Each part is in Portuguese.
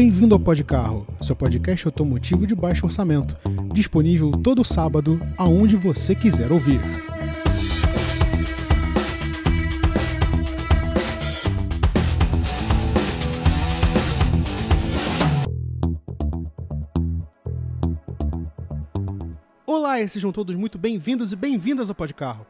Bem-vindo ao Podcarro, seu podcast automotivo de baixo orçamento, disponível todo sábado, aonde você quiser ouvir. Olá, e sejam todos muito bem-vindos e bem-vindas ao Podcarro.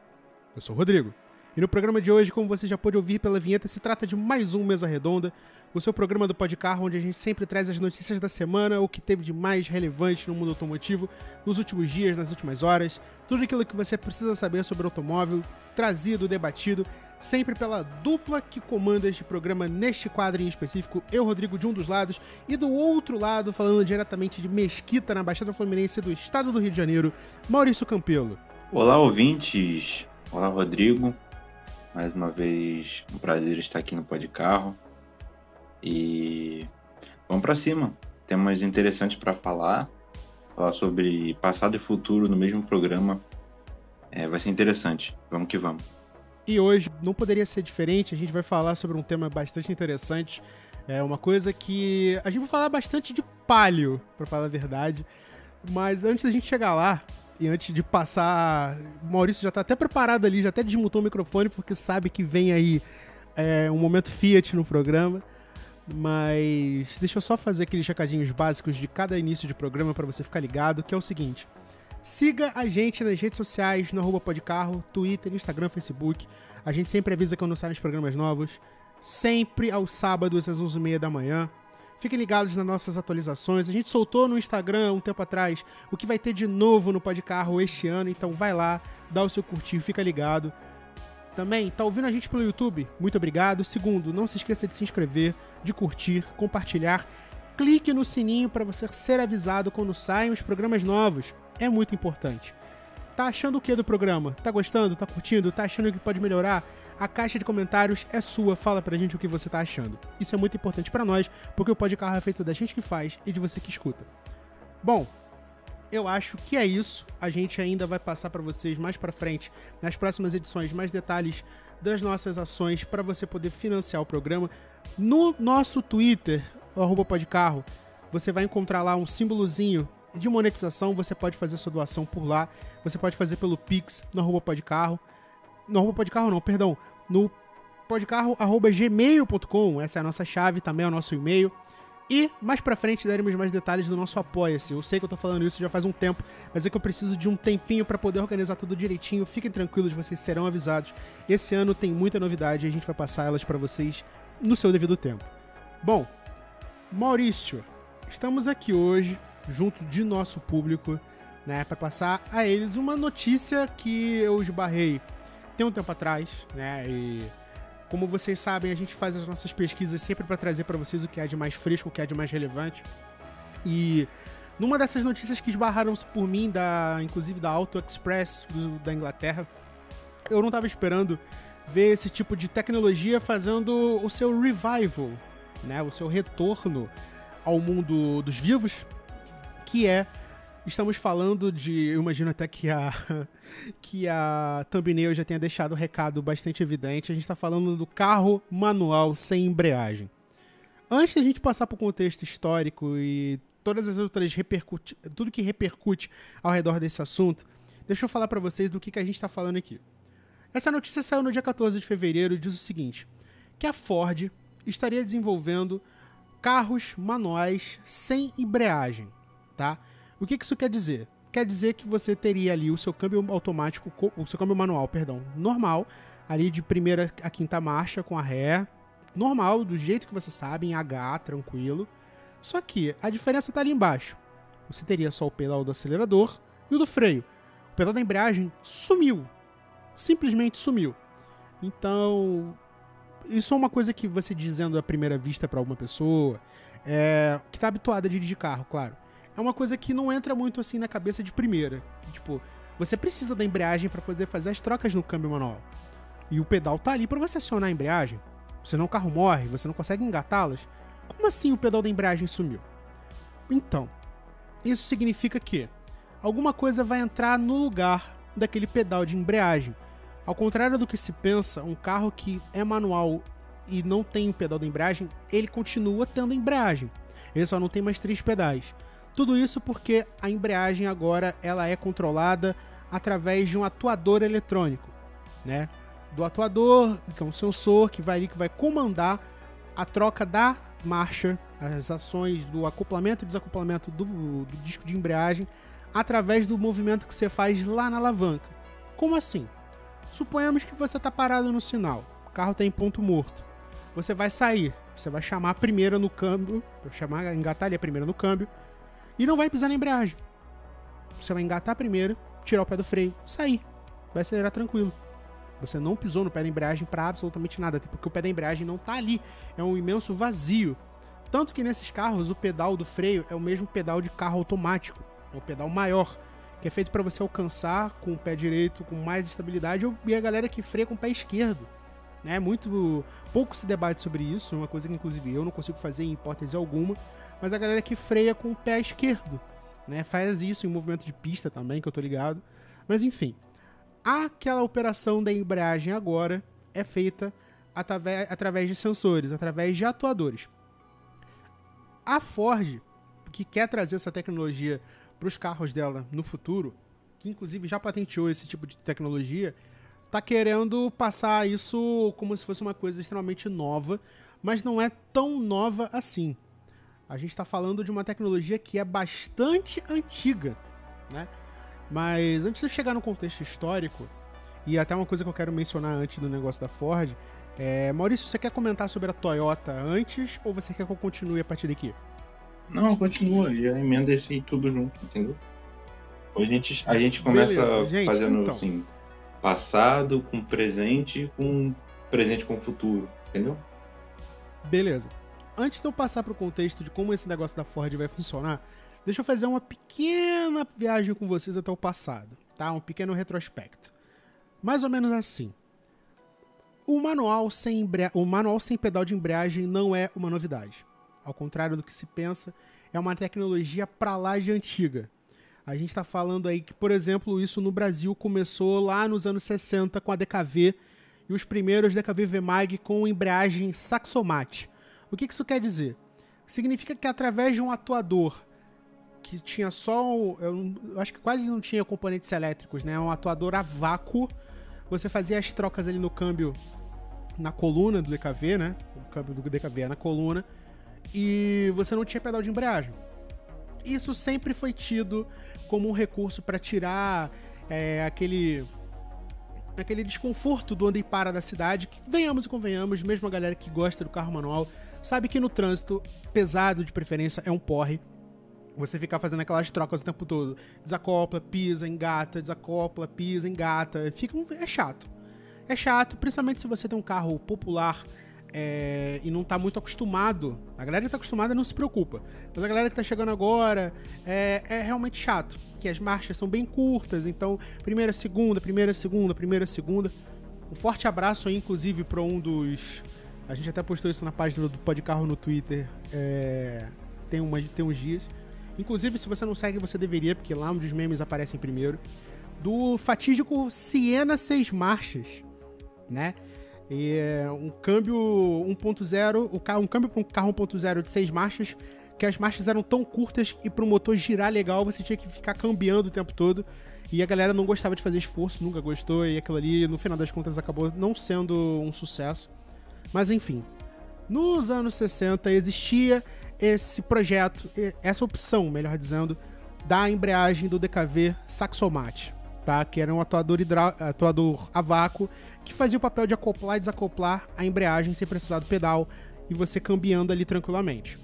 Eu sou o Rodrigo. E no programa de hoje, como você já pôde ouvir pela vinheta, se trata de mais um Mesa Redonda, o seu programa do Podcarro, onde a gente sempre traz as notícias da semana, o que teve de mais relevante no mundo automotivo nos últimos dias, nas últimas horas, tudo aquilo que você precisa saber sobre automóvel, trazido, debatido, sempre pela dupla que comanda este programa neste quadro em específico, eu, Rodrigo, de um dos lados, e do outro lado, falando diretamente de Mesquita, na Baixada Fluminense do estado do Rio de Janeiro, Maurício Campelo. Olá, ouvintes. Olá, Rodrigo. Mais uma vez, um prazer estar aqui no Podcarro. E vamos para cima. Temas interessantes para falar sobre passado e futuro no mesmo programa. Vai ser interessante. Vamos que vamos. E hoje não poderia ser diferente, a gente vai falar sobre um tema bastante interessante. É uma coisa que a gente vai falar bastante de Palio, para falar a verdade. Mas antes da gente chegar lá, e antes de passar, o Maurício já tá até preparado ali, já até desmutou o microfone, porque sabe que vem aí um momento Fiat no programa. Mas deixa eu só fazer aqueles recadinhos básicos de cada início de programa para você ficar ligado, que é o seguinte: siga a gente nas redes sociais, no @podcarro, Twitter, Instagram, Facebook. A gente sempre avisa quando saem os programas novos, sempre aos sábados às 11h30 da manhã. Fiquem ligados nas nossas atualizações. A gente soltou no Instagram um tempo atrás o que vai ter de novo no Podcarro este ano, então vai lá, dá o seu curtir, fica ligado. Também, tá ouvindo a gente pelo YouTube? Muito obrigado. Segundo, não se esqueça de se inscrever, de curtir, compartilhar. Clique no sininho para você ser avisado quando saem os programas novos. É muito importante. Tá achando o que do programa? Tá gostando? Tá curtindo? Tá achando que pode melhorar? A caixa de comentários é sua. Fala pra gente o que você tá achando. Isso é muito importante pra nós, porque o Podcarro é feito da gente que faz e de você que escuta. Bom, eu acho que é isso. A gente ainda vai passar pra vocês mais pra frente, nas próximas edições, mais detalhes das nossas ações para você poder financiar o programa. No nosso Twitter, @podcarro, você vai encontrar lá um símbolozinho de monetização. Você pode fazer sua doação por lá. Você pode fazer pelo Pix no @podcarro. No @podcarro não, perdão. No podcarro@gmail.com. Essa é a nossa chave, também é o nosso e-mail. E mais pra frente daremos mais detalhes do nosso Apoia-se. Eu sei que eu tô falando isso já faz um tempo, mas é que eu preciso de um tempinho pra poder organizar tudo direitinho. Fiquem tranquilos, vocês serão avisados. Esse ano tem muita novidade e a gente vai passar elas pra vocês no seu devido tempo. Bom, Maurício, estamos aqui hoje junto de nosso público, né, para passar a eles uma notícia que eu esbarrei tem um tempo atrás, né, e como vocês sabem, a gente faz as nossas pesquisas sempre para trazer para vocês o que há de mais fresco, o que há de mais relevante. E numa dessas notícias que esbarraram por mim, inclusive da Auto Express da Inglaterra, eu não estava esperando ver esse tipo de tecnologia fazendo o seu revival, né, o seu retorno ao mundo dos vivos, que estamos falando de, eu imagino até que a thumbnail já tenha deixado o recado bastante evidente, a gente está falando do carro manual sem embreagem. Antes da gente passar para o contexto histórico e todas as outras tudo que repercute ao redor desse assunto, deixa eu falar para vocês do que a gente está falando aqui. Essa notícia saiu no dia 14 de fevereiro e diz o seguinte, que a Ford estaria desenvolvendo carros manuais sem embreagem, tá? O que isso quer dizer? Quer dizer que você teria ali o seu câmbio automático, o seu câmbio manual, perdão, normal, ali de primeira a quinta marcha com a ré, normal, do jeito que você sabe, em H, tranquilo. Só que a diferença tá ali embaixo. Você teria só o pedal do acelerador e o do freio. O pedal da embreagem sumiu. Simplesmente sumiu. Então, isso é uma coisa que você dizendo à primeira vista para alguma pessoa, que tá habituada a dirigir carro, claro. É uma coisa que não entra muito assim na cabeça de primeira. Tipo, você precisa da embreagem para poder fazer as trocas no câmbio manual. E o pedal tá ali para você acionar a embreagem. Senão o carro morre, você não consegue engatá-las. Como assim o pedal da embreagem sumiu? Então, isso significa que alguma coisa vai entrar no lugar daquele pedal de embreagem. Ao contrário do que se pensa, um carro que é manual e não tem o pedal da embreagem, ele continua tendo embreagem. Ele só não tem mais 3 pedais. Tudo isso porque a embreagem agora ela é controlada através de um atuador eletrônico, né? Do atuador, que é um sensor que vai comandar a troca da marcha, as ações do acoplamento e desacoplamento do disco de embreagem através do movimento que você faz lá na alavanca. Como assim? Suponhamos que você está parado no sinal, o carro está em ponto morto. Você vai sair, você vai chamar a primeira no câmbio, engatar ali a primeira no câmbio e não vai pisar na embreagem. Você vai engatar a primeira, tirar o pé do freio, sair, vai acelerar tranquilo. Você não pisou no pé da embreagem para absolutamente nada, porque o pé da embreagem não está ali, é um imenso vazio. Tanto que nesses carros o pedal do freio é o mesmo pedal de carro automático, é o pedal maior, que é feito para você alcançar com o pé direito com mais estabilidade, e a galera que freia com o pé esquerdo. Muito pouco se debate sobre isso, é uma coisa que inclusive eu não consigo fazer em hipótese alguma, mas a galera que freia com o pé esquerdo, né, faz isso em movimento de pista também, que eu tô ligado. Mas enfim, aquela operação da embreagem agora é feita através de sensores, através de atuadores. A Ford, que quer trazer essa tecnologia para os carros dela no futuro, que inclusive já patenteou esse tipo de tecnologia, tá querendo passar isso como se fosse uma coisa extremamente nova, mas não é tão nova assim. A gente está falando de uma tecnologia que é bastante antiga, né? Mas antes de eu chegar no contexto histórico, e até uma coisa que eu quero mencionar antes do negócio da Ford, Maurício, você quer comentar sobre a Toyota antes, ou você quer que eu continue a partir daqui? Não, continua, já emenda esse aí tudo junto, entendeu? A gente começa fazendo então, assim, passado com presente com futuro, entendeu? Beleza. Antes de eu passar para o contexto de como esse negócio da Ford vai funcionar, deixa eu fazer uma pequena viagem com vocês até o passado, tá? Um pequeno retrospecto. Mais ou menos assim. O manual sem pedal de embreagem não é uma novidade. Ao contrário do que se pensa, é uma tecnologia pra lá de antiga. A gente está falando aí que, por exemplo, isso no Brasil começou lá nos anos 60 com a DKV e os primeiros DKV VMAG com embreagem Saxomat. O que isso quer dizer? Significa que através de um atuador que tinha só, eu acho que quase não tinha componentes elétricos, né? Um atuador a vácuo, você fazia as trocas ali no câmbio, na coluna do DKV, né? O câmbio do DKV é na coluna, e você não tinha pedal de embreagem. Isso sempre foi tido como um recurso para tirar aquele desconforto do anda e para da cidade, que, venhamos e convenhamos, mesmo a galera que gosta do carro manual, sabe que no trânsito, pesado de preferência, é um porre. Você ficar fazendo aquelas trocas o tempo todo. Desacopla, pisa, engata, desacopla, pisa, engata. É chato. É chato, principalmente se você tem um carro popular e não tá muito acostumado. A galera que tá acostumada não se preocupa. Mas a galera que tá chegando agora é realmente chato. Que as marchas são bem curtas, então primeira, segunda, primeira, segunda, primeira, segunda. Um forte abraço aí, inclusive, para um dos... A gente até postou isso na página do Podcarro no Twitter tem uns dias. Inclusive, se você não segue, você deveria, porque lá onde os memes aparecem primeiro. Do fatídico Siena 6 marchas, né? E um câmbio 1.0, um câmbio para um carro 1.0 de 6 marchas, que as marchas eram tão curtas e para o motor girar legal, você tinha que ficar cambiando o tempo todo. E a galera não gostava de fazer esforço, nunca gostou, e aquilo ali, no final das contas, acabou não sendo um sucesso. Mas enfim, nos anos 60 existia esse projeto, essa opção, melhor dizendo, da embreagem do DKV Saxomat, tá? Que era um atuador a vácuo que fazia o papel de acoplar e desacoplar a embreagem sem precisar do pedal e você cambiando ali tranquilamente.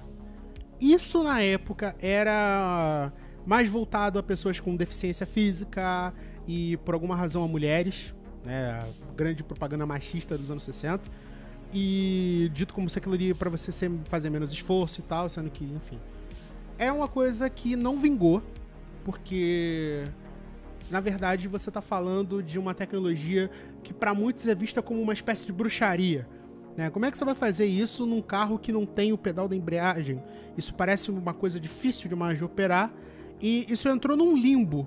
Isso na época era mais voltado a pessoas com deficiência física e por alguma razão a mulheres, né? A grande propaganda machista dos anos 60. E dito como se aquilo ali pra você fazer menos esforço e tal, sendo que, enfim, é uma coisa que não vingou, porque na verdade você tá falando de uma tecnologia que pra muitos é vista como uma espécie de bruxaria, né? Como é que você vai fazer isso num carro que não tem o pedal da embreagem? Isso parece uma coisa difícil demais de operar, e isso entrou num limbo,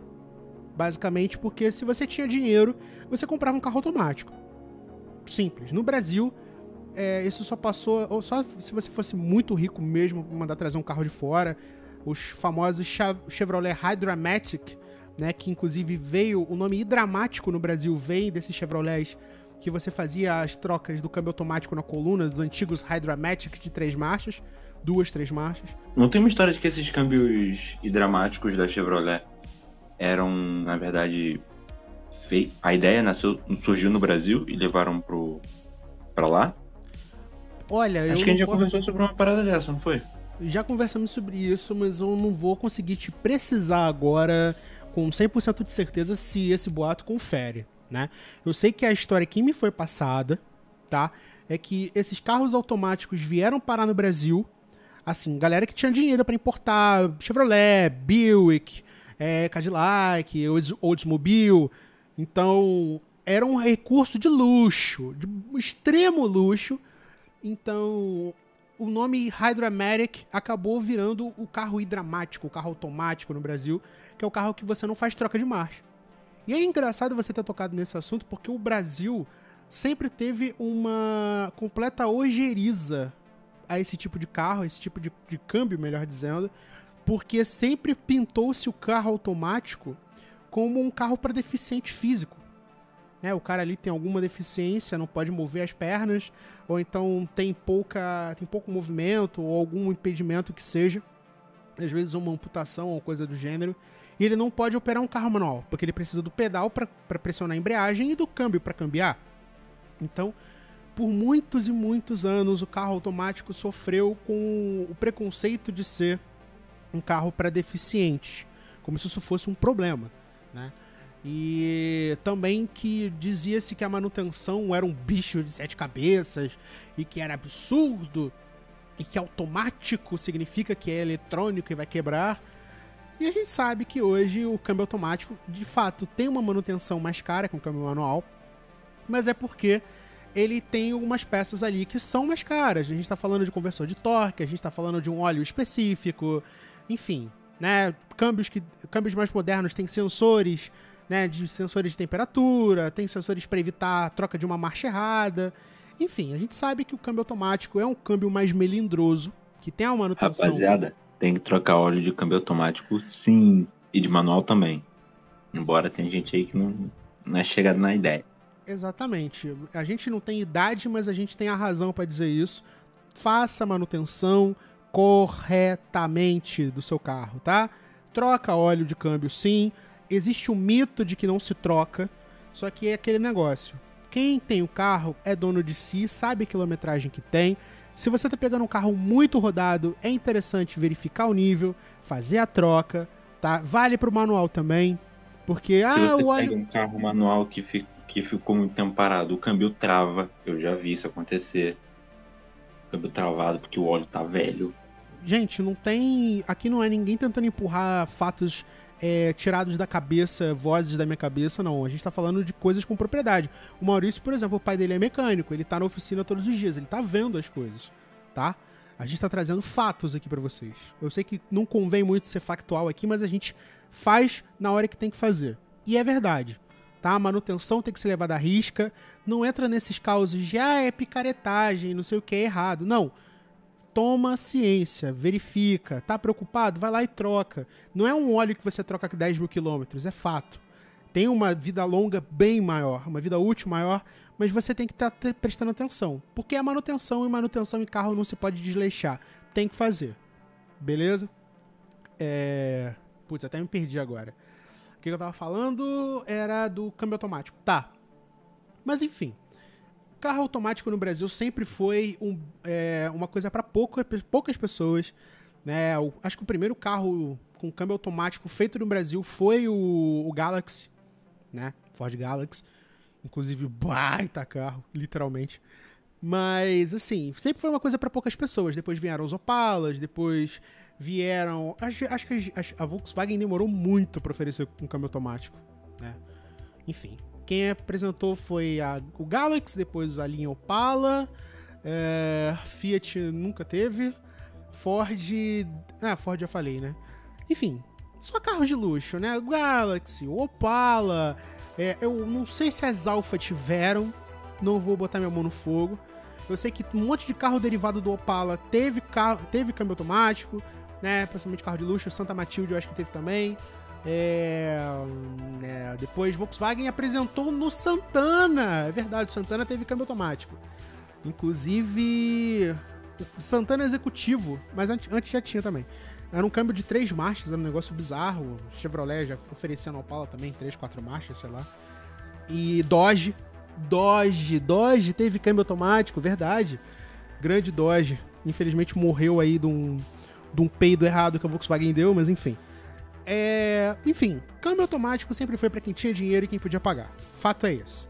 basicamente, porque se você tinha dinheiro, você comprava um carro automático. Simples. No Brasil, isso só passou, ou só se você fosse muito rico mesmo, mandar trazer um carro de fora, os famosos Chevrolet Hydramatic, né, que inclusive veio, o nome Hidramático no Brasil vem desses Chevrolets que você fazia as trocas do câmbio automático na coluna, dos antigos Hydramatic de 3 marchas, 2, 3 marchas. Não tem uma história de que esses câmbios hidramáticos da Chevrolet eram, na verdade, a ideia surgiu no Brasil e levaram pra lá? Olha, acho que a gente já conversou sobre uma parada dessa, não foi? Já conversamos sobre isso, mas eu não vou conseguir te precisar agora com 100% de certeza se esse boato confere, né? Eu sei que a história que me foi passada, tá? É que esses carros automáticos vieram parar no Brasil, assim, galera que tinha dinheiro pra importar Chevrolet, Buick, Cadillac, Oldsmobile. Então, era um recurso de luxo, de extremo luxo. Então, o nome Hydramatic acabou virando o carro hidramático, o carro automático no Brasil, que é o carro que você não faz troca de marcha. E é engraçado você ter tocado nesse assunto, porque o Brasil sempre teve uma completa ojeriza a esse tipo de carro, a esse tipo de câmbio, melhor dizendo, porque sempre pintou-se o carro automático como um carro para deficiente físico. O cara ali tem alguma deficiência, não pode mover as pernas, ou então tem pouco movimento, ou algum impedimento que seja, às vezes uma amputação ou coisa do gênero, e ele não pode operar um carro manual, porque ele precisa do pedal para pressionar a embreagem e do câmbio para cambiar. Então, por muitos e muitos anos, o carro automático sofreu com o preconceito de ser um carro para deficientes, como se isso fosse um problema, né? E também que dizia-se que a manutenção era um bicho de 7 cabeças e que era absurdo e que automático significa que é eletrônico e vai quebrar. E a gente sabe que hoje o câmbio automático, de fato, tem uma manutenção mais cara que o câmbio manual, mas é porque ele tem algumas peças ali que são mais caras. A gente está falando de conversor de torque, a gente está falando de um óleo específico, enfim, né? Câmbios mais modernos têm sensores, né, de sensores de temperatura, tem sensores para evitar a troca de uma marcha errada. Enfim, a gente sabe que o câmbio automático é um câmbio mais melindroso, que tem uma manutenção... Rapaziada, tem que trocar óleo de câmbio automático, sim, e de manual também. Embora tem gente aí que não é chegada na ideia. Exatamente. A gente não tem idade, mas a gente tem a razão para dizer isso. Faça a manutenção corretamente do seu carro, tá? Troca óleo de câmbio, sim. Existe um mito de que não se troca, só que é aquele negócio. Quem tem o carro é dono de si, sabe a quilometragem que tem. Se você tá pegando um carro muito rodado, é interessante verificar o nível, fazer a troca, tá? Vale pro manual também, porque... Se você pega um carro manual que ficou muito tempo parado, o câmbio trava, eu já vi isso acontecer. Câmbio travado porque o óleo tá velho. Gente, não tem... Aqui não é ninguém tentando empurrar fatos... tirados da cabeça, vozes da minha cabeça, não. A gente tá falando de coisas com propriedade. O Maurício, por exemplo, o pai dele é mecânico, ele tá na oficina todos os dias, ele tá vendo as coisas, tá? A gente tá trazendo fatos aqui pra vocês. Eu sei que não convém muito ser factual aqui, mas a gente faz na hora que tem que fazer. E é verdade, tá? A manutenção tem que ser levada à risca, não entra nesses causos de, é picaretagem, não sei o que, é errado. Não. Toma ciência, verifica, tá preocupado? Vai lá e troca. Não é um óleo que você troca a 10 mil quilômetros, é fato. Tem uma vida longa bem maior, uma vida útil maior, mas você tem que estar prestando atenção. Porque a manutenção em carro não se pode desleixar. Tem que fazer. Beleza? Putz, até me perdi agora. O que eu tava falando era do câmbio automático. Tá. Mas enfim. Carro automático no Brasil sempre foi uma coisa para poucas pessoas, né? Acho que o primeiro carro com câmbio automático feito no Brasil foi o Galaxy, né? Ford Galaxy. Inclusive, baita carro, literalmente. Mas, assim, sempre foi uma coisa para poucas pessoas. Depois vieram os Opalas, depois vieram... Acho que a Volkswagen demorou muito para oferecer um câmbio automático, né? Enfim... Quem apresentou foi o Galaxy, depois a linha Opala, Fiat nunca teve, Ford já falei, né? Enfim, só carros de luxo, né? O Galaxy, o Opala, eu não sei se as Alfa tiveram, não vou botar minha mão no fogo. Eu sei que um monte de carro derivado do Opala teve câmbio automático, né? Principalmente carro de luxo, Santa Matilde eu acho que teve também. Depois Volkswagen apresentou no Santana. É verdade, o Santana teve câmbio automático. Inclusive, o Santana Executivo, mas antes já tinha também. Era um câmbio de 3 marchas, era um negócio bizarro. Chevrolet já oferecia no Opala também, 3, 4 marchas, sei lá. E Dodge teve câmbio automático, verdade. Grande Dodge. Infelizmente morreu aí de um peido errado que a Volkswagen deu, mas enfim. Enfim, câmbio automático sempre foi pra quem tinha dinheiro e quem podia pagar. Fato é esse.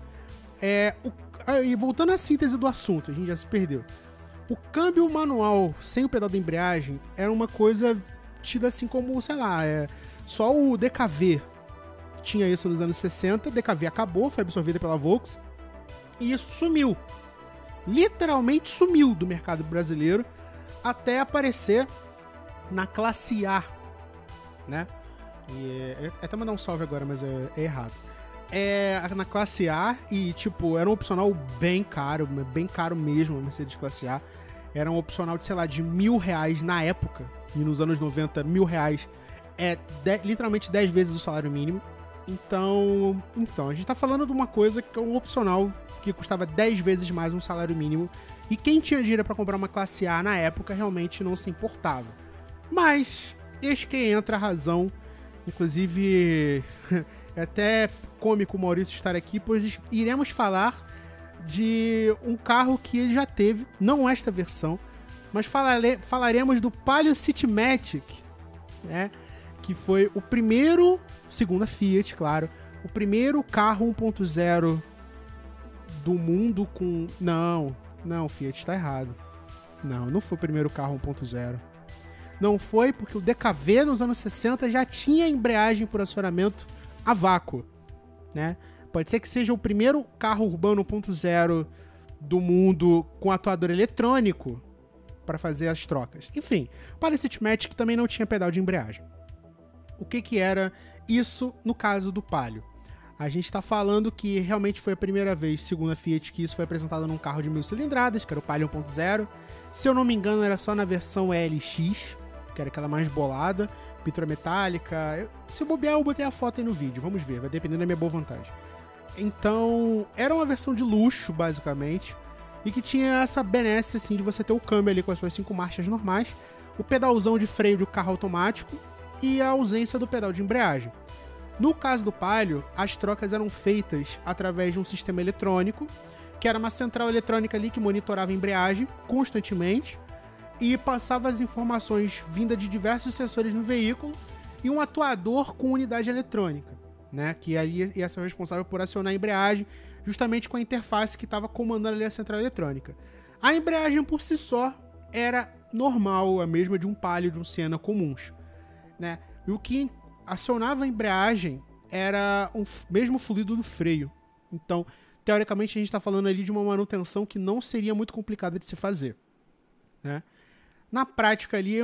E voltando à síntese do assunto, a gente já se perdeu. O câmbio manual sem o pedal da embreagem era uma coisa tida assim como, sei lá, só o DKV tinha isso nos anos 60. DKV acabou, foi absorvida pela Volks e isso sumiu. Literalmente sumiu do mercado brasileiro até aparecer na classe A, né? Até mandar um salve agora, mas é errado. Na classe A e, tipo, era um opcional bem caro mesmo, a Mercedes classe A. Era um opcional de, sei lá, de R$1.000 na época. E nos anos 90, R$1.000 literalmente 10 vezes o salário mínimo. Então, a gente tá falando de uma coisa que é um opcional que custava 10 vezes mais um salário mínimo. E quem tinha dinheiro pra comprar uma classe A na época realmente não se importava. Mas, eis que entra a razão. Inclusive, é até cômico o Maurício estar aqui, pois iremos falar de um carro que ele já teve, não esta versão, mas falaremos do Palio Citymatic, né? Que foi o primeiro, segundo a Fiat, claro, o primeiro carro 1.0 do mundo com... Não, Fiat, tá errado. Não foi o primeiro carro 1.0. Não foi porque o DKV nos anos 60 já tinha embreagem por acionamento a vácuo, né? Pode ser que seja o primeiro carro urbano 1.0 do mundo com atuador eletrônico para fazer as trocas. Enfim, para esse Citymatic também não tinha pedal de embreagem. O que era isso no caso do Palio? A gente está falando que realmente foi a primeira vez, segundo a Fiat, que isso foi apresentado num carro de 1000 cilindradas, que era o Palio 1.0. Se eu não me engano, era só na versão LX, que era aquela mais bolada, pintura metálica. Se eu bobear, eu botei a foto aí no vídeo, vamos ver, vai depender da minha boa vontade. Então, era uma versão de luxo, basicamente, e que tinha essa benesse, assim, de você ter o câmbio ali com as suas 5 marchas normais, o pedalzão de freio do carro automático e a ausência do pedal de embreagem. No caso do Palio, as trocas eram feitas através de um sistema eletrônico, que era uma central eletrônica ali que monitorava a embreagem constantemente e passava as informações vindas de diversos sensores no veículo e um atuador com unidade eletrônica, né, que ali ia ser responsável por acionar a embreagem justamente com a interface que estava comandando ali a central eletrônica. A embreagem por si só era normal, a mesma de um Palio, de um Siena comuns, né? E o que acionava a embreagem era o mesmo fluido do freio. Então, teoricamente, a gente está falando ali de uma manutenção que não seria muito complicada de se fazer, né? Na prática ali,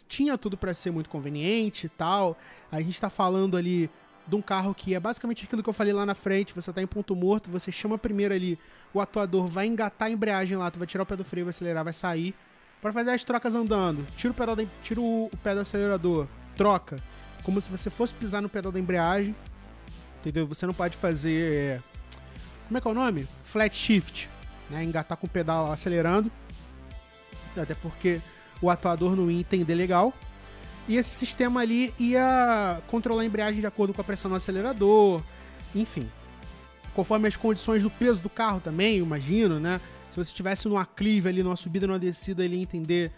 tinha tudo para ser muito conveniente e tal. A gente está falando ali de um carro que é basicamente aquilo que eu falei lá na frente. Você está em ponto morto, você chama primeiro ali, o atuador vai engatar a embreagem lá, tu vai tirar o pé do freio, vai acelerar, vai sair. Para fazer as trocas andando, tira o pé do acelerador, troca, como se você fosse pisar no pedal da embreagem, entendeu? Você não pode fazer, como é que é o nome? Flat shift, né? Engatar com o pedal acelerando, até porque o atuador não ia entender legal. E esse sistema ali ia controlar a embreagem de acordo com a pressão no acelerador, enfim. Conforme as condições do peso do carro também, eu imagino, né? Se você estivesse numa clive ali, numa subida, numa descida, ele ia entender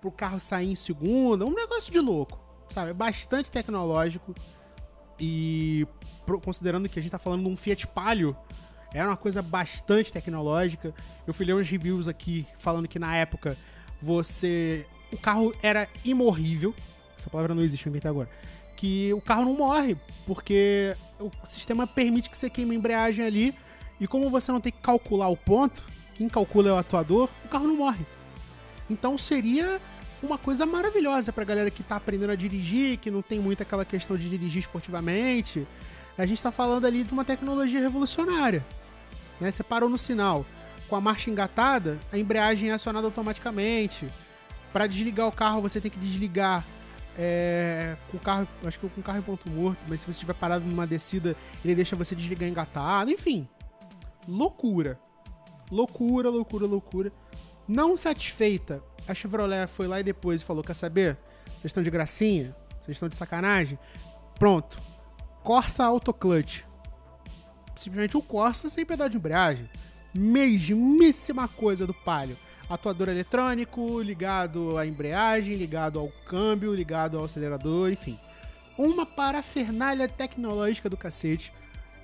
pro carro sair em segunda, um negócio de louco, sabe? Bastante tecnológico e considerando que a gente tá falando de um Fiat Palio, era uma coisa bastante tecnológica. Eu fui ler uns reviews aqui falando que na época o carro era imorrível. Essa palavra não existe, eu inventei agora. Que o carro não morre, porque o sistema permite que você queime a embreagem ali, e como você não tem que calcular o ponto, quem calcula é o atuador, o carro não morre. Então seria uma coisa maravilhosa pra galera que tá aprendendo a dirigir, que não tem muito aquela questão de dirigir esportivamente. A gente tá falando ali de uma tecnologia revolucionária, né? Você parou no sinal, com a marcha engatada, a embreagem é acionada automaticamente. Para desligar o carro, você tem que desligar com o carro, acho que com o carro em ponto morto, mas se você estiver parado numa descida, ele deixa você desligar engatado. Enfim, loucura. Loucura, loucura, loucura. Não satisfeita, a Chevrolet foi lá e depois falou, quer saber? Vocês estão de gracinha? Vocês estão de sacanagem? Pronto. Corsa Autoclutch. Simplesmente o Corsa sem pedal de embreagem. Mesmíssima coisa do Palio. Atuador eletrônico, ligado à embreagem, ligado ao câmbio, ligado ao acelerador, enfim. Uma parafernália tecnológica do cacete.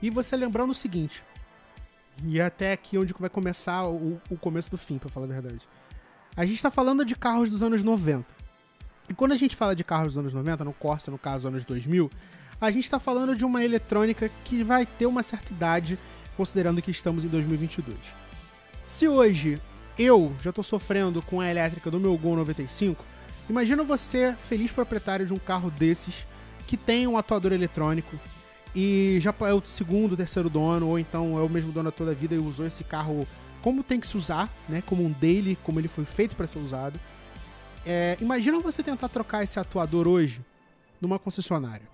E você lembrando o seguinte, e até aqui onde vai começar o começo do fim, pra falar a verdade. A gente tá falando de carros dos anos 90. E quando a gente fala de carros dos anos 90, no Corsa, no caso, anos 2000, a gente tá falando de uma eletrônica que vai ter uma certa idade, considerando que estamos em 2022. Se hoje eu já tô sofrendo com a elétrica do meu Gol 95, imagina você, feliz proprietário de um carro desses, que tem um atuador eletrônico, e já é o segundo, terceiro dono, ou então é o mesmo dono toda a vida e usou esse carro como tem que se usar, né? Como um daily, como ele foi feito para ser usado. Imagina você tentar trocar esse atuador hoje numa concessionária.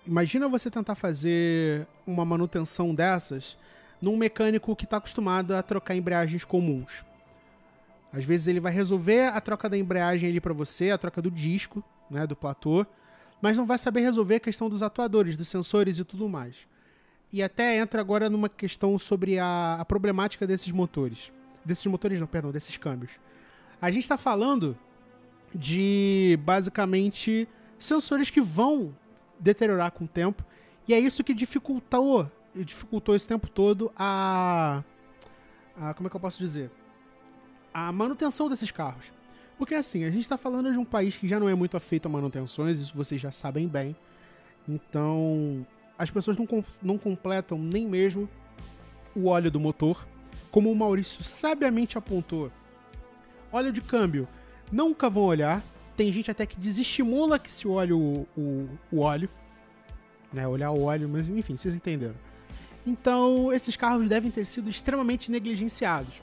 Imagina você tentar fazer uma manutenção dessas num mecânico que está acostumado a trocar embreagens comuns. Às vezes ele vai resolver a troca da embreagem ali para você, a troca do disco, né, do platô, mas não vai saber resolver a questão dos atuadores, dos sensores e tudo mais. E até entra agora numa questão sobre a problemática desses motores. Desses câmbios. A gente está falando de, basicamente, sensores que vão deteriorar com o tempo, e é isso que dificultou esse tempo todo como é que eu posso dizer? A manutenção desses carros. Porque assim, a gente está falando de um país que já não é muito afeito a manutenções, isso vocês já sabem bem. Então, as pessoas não completam nem mesmo o óleo do motor. Como o Maurício sabiamente apontou, óleo de câmbio nunca vão olhar. Tem gente até que desestimula que se olhe o óleo. Né, olhar o óleo, mas enfim, vocês entenderam. Então, esses carros devem ter sido extremamente negligenciados.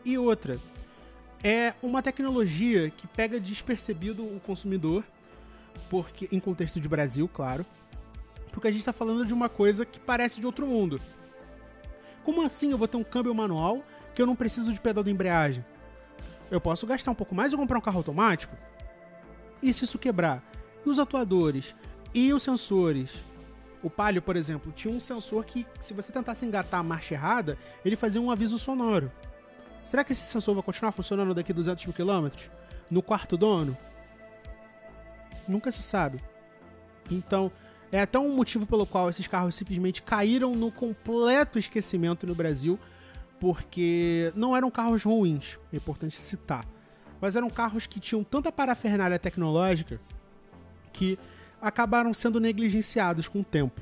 E outra, é uma tecnologia que pega despercebido o consumidor, porque em contexto de Brasil, claro, porque a gente está falando de uma coisa que parece de outro mundo. Como assim eu vou ter um câmbio manual que eu não preciso de pedal de embreagem? Eu posso gastar um pouco mais e comprar um carro automático? E se isso quebrar? E os atuadores? E os sensores? O Palio, por exemplo, tinha um sensor que, se você tentasse engatar a marcha errada, ele fazia um aviso sonoro. Será que esse sensor vai continuar funcionando daqui a 200 mil quilômetros? No quarto dono? Nunca se sabe. Então, é até um motivo pelo qual esses carros simplesmente caíram no completo esquecimento no Brasil, porque não eram carros ruins, é importante citar, mas eram carros que tinham tanta parafernália tecnológica que acabaram sendo negligenciados com o tempo.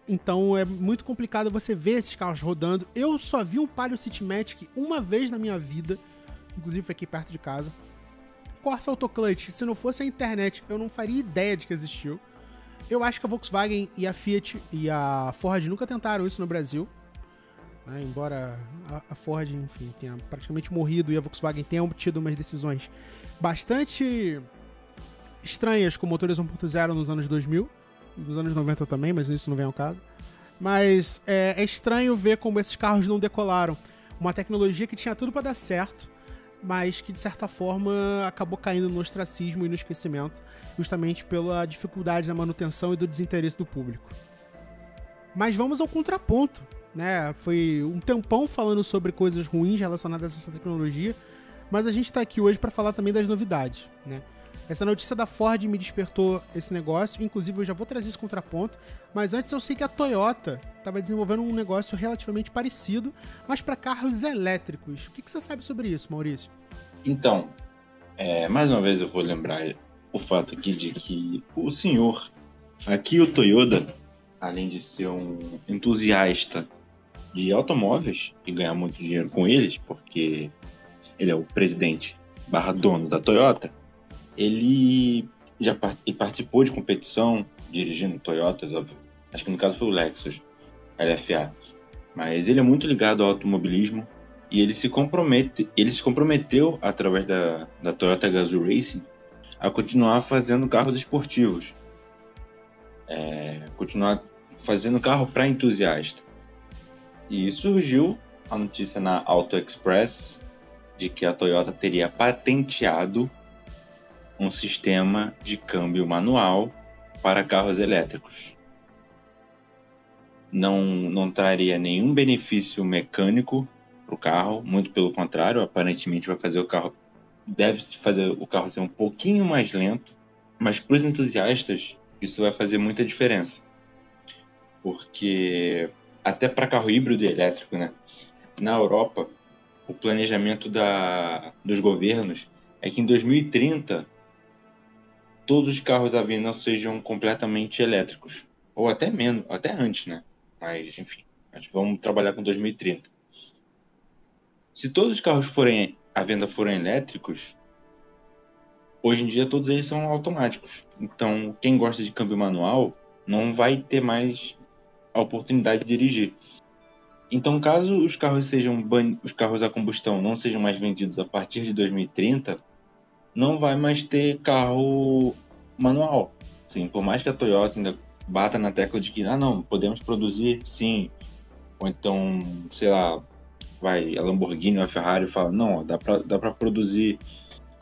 Então é muito complicado você ver esses carros rodando. Eu só vi um Palio Citymatic uma vez na minha vida, inclusive foi aqui perto de casa. Corsa Autoclutch, se não fosse a internet, eu não faria ideia de que existiu. Eu acho que a Volkswagen e a Fiat e a Ford nunca tentaram isso no Brasil. Embora a Ford, enfim, tenha praticamente morrido e a Volkswagen tenha tido umas decisões bastante estranhas com motores 1.0 nos anos 2000, nos anos 90 também, mas isso não vem ao caso. Mas é estranho ver como esses carros não decolaram. Uma tecnologia que tinha tudo para dar certo, mas que de certa forma acabou caindo no ostracismo e no esquecimento, justamente pela dificuldade da manutenção e do desinteresse do público. Mas vamos ao contraponto, né? Foi um tempão falando sobre coisas ruins relacionadas a essa tecnologia, mas a gente está aqui hoje para falar também das novidades, né? Essa notícia da Ford me despertou esse negócio, inclusive eu já vou trazer esse contraponto, mas antes eu sei que a Toyota estava desenvolvendo um negócio relativamente parecido, mas para carros elétricos. O que você sabe sobre isso, Maurício? Então, mais uma vez eu vou lembrar o fato aqui de que o senhor Akio Toyoda, além de ser um entusiasta de automóveis e ganhar muito dinheiro com eles, porque ele é o presidente / dono da Toyota, ele já participou de competição dirigindo Toyotas, óbvio. Acho que no caso foi o Lexus. LFA. Mas ele é muito ligado ao automobilismo e ele se comprometeu através da Toyota Gazoo Racing a continuar fazendo carros esportivos, continuar fazendo carro para entusiasta. E surgiu a notícia na Auto Express de que a Toyota teria patenteado um sistema de câmbio manual para carros elétricos. Não traria nenhum benefício mecânico para o carro, muito pelo contrário, aparentemente deve fazer o carro ser um pouquinho mais lento, mas para os entusiastas isso vai fazer muita diferença, porque até para carro híbrido e elétrico, né? Na Europa, o planejamento dos governos é que em 2030 todos os carros à venda sejam completamente elétricos, ou até menos, até antes, né? Mas enfim, vamos trabalhar com 2030. Se todos os carros à venda forem elétricos, hoje em dia todos eles são automáticos. Então, quem gosta de câmbio manual não vai ter mais a oportunidade de dirigir. Então, caso os carros a combustão não sejam mais vendidos a partir de 2030, não vai mais ter carro manual. Sim, por mais que a Toyota ainda bata na tecla de que não, podemos produzir, sim. Ou então, sei lá, a Lamborghini ou a Ferrari fala, não, dá pra produzir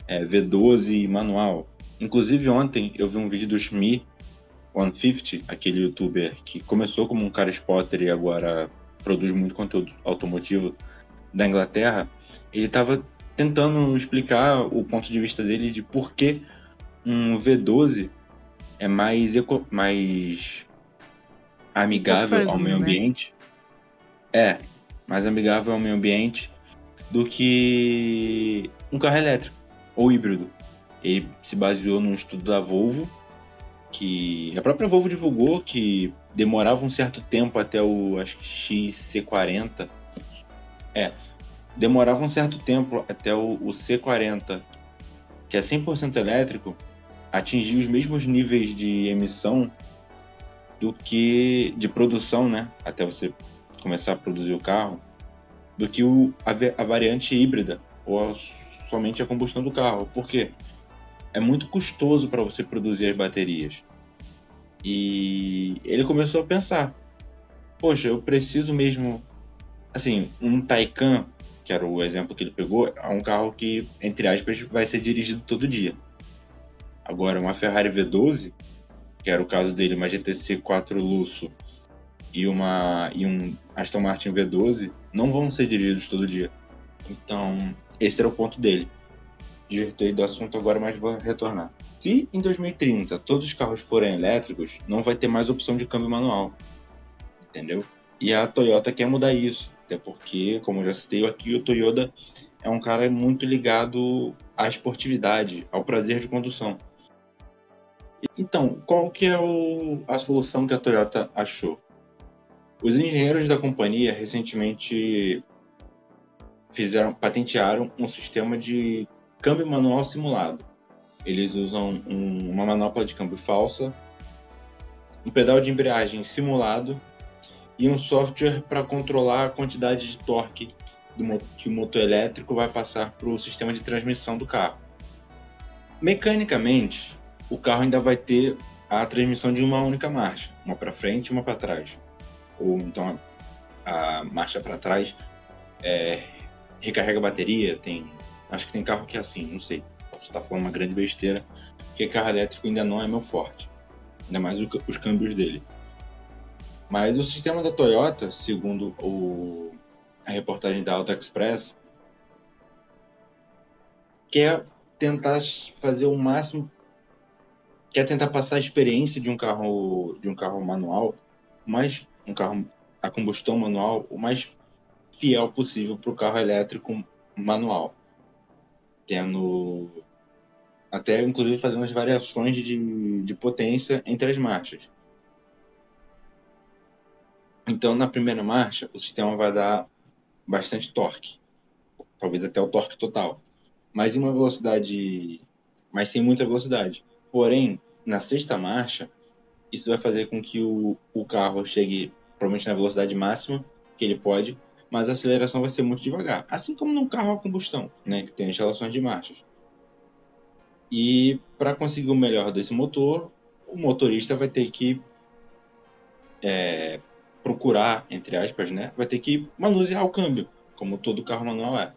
V12 manual. Inclusive ontem eu vi um vídeo do Shmi 150, aquele youtuber que começou como um cara spotter e agora produz muito conteúdo automotivo da Inglaterra. Ele estava tentando explicar o ponto de vista dele de por que um V12 é mais amigável ao meio ambiente. Mais amigável ao meio ambiente do que um carro elétrico ou híbrido. Ele se baseou num estudo da Volvo, que a própria Volvo divulgou que demorava um certo tempo até o, acho que XC40. Demorava um certo tempo até o C40, que é 100% elétrico, atingir os mesmos níveis de emissão do que de produção, né? Até você começar a produzir o carro, do que a variante híbrida ou somente a combustão do carro. Por quê? É muito custoso para você produzir as baterias. E ele começou a pensar, poxa, eu preciso mesmo, assim, um Taycan, que era o exemplo que ele pegou, é um carro que, entre aspas, vai ser dirigido todo dia. Agora, uma Ferrari V12, que era o caso dele, uma GTC 4 Lusso e um Aston Martin V12, não vão ser dirigidos todo dia. Então, esse era o ponto dele. Divertei do assunto agora, mas vou retornar. Se em 2030 todos os carros forem elétricos, não vai ter mais opção de câmbio manual. Entendeu? E a Toyota quer mudar isso. Até porque, como eu já citei aqui, o Toyota é um cara muito ligado à esportividade, ao prazer de condução. Então, qual que é a solução que a Toyota achou? Os engenheiros da companhia recentemente patentearam um sistema de câmbio manual simulado. Eles usam uma manopla de câmbio falsa, um pedal de embreagem simulado e um software para controlar a quantidade de torque que o motor elétrico vai passar para o sistema de transmissão do carro. Mecanicamente, o carro ainda vai ter a transmissão de uma única marcha, uma para frente e uma para trás. Ou então a marcha para trás recarrega a bateria, acho que tem carro que é assim, não sei, posso estar falando uma grande besteira, porque carro elétrico ainda não é meu forte, ainda mais os câmbios dele. Mas o sistema da Toyota, segundo a reportagem da Auto Express, quer tentar fazer o máximo, quer tentar passar a experiência de um carro manual, um carro a combustão manual, o mais fiel possível para o carro elétrico manual, tendo até inclusive fazendo as variações de potência entre as marchas. Então, na primeira marcha, o sistema vai dar bastante torque, talvez até o torque total, mas mas sem muita velocidade. Porém, na sexta marcha, isso vai fazer com que o carro chegue provavelmente na velocidade máxima que ele pode, mas a aceleração vai ser muito devagar. Assim como num carro a combustão, né, que tem as relações de marchas. E para conseguir o melhor desse motor, o motorista vai ter que procurar, entre aspas, né, vai ter que manusear o câmbio, como todo carro manual é.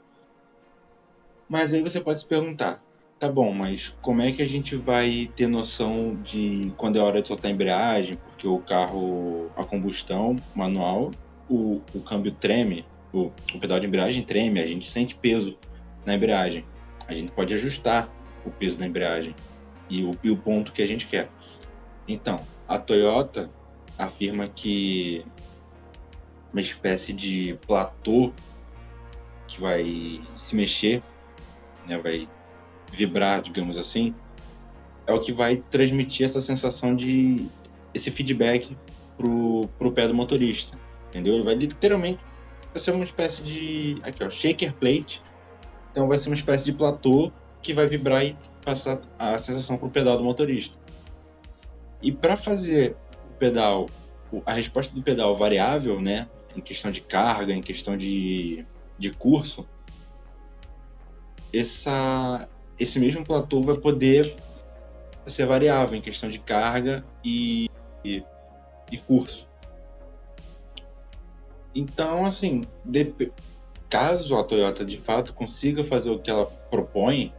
Mas aí você pode se perguntar, tá bom, mas como é que a gente vai ter noção de quando é hora de soltar a embreagem? Porque o carro a combustão manual, o câmbio treme, o pedal de embreagem treme, a gente sente peso na embreagem. A gente pode ajustar o peso da embreagem e o ponto que a gente quer. Então, a Toyota afirma que uma espécie de platô que vai se mexer, né, vai vibrar, digamos assim, é o que vai transmitir essa sensação de esse feedback pro pé do motorista, entendeu? Ele vai literalmente ser uma espécie de aqui, ó, shaker plate. Então vai ser uma espécie de platô que vai vibrar e passar a sensação pro pedal do motorista. E para fazer o pedal, a resposta do pedal variável, né, em questão de carga, em questão de curso, esse mesmo platô vai poder ser variável em questão de carga e curso. Então, assim, caso a Toyota de fato consiga fazer o que ela propõe,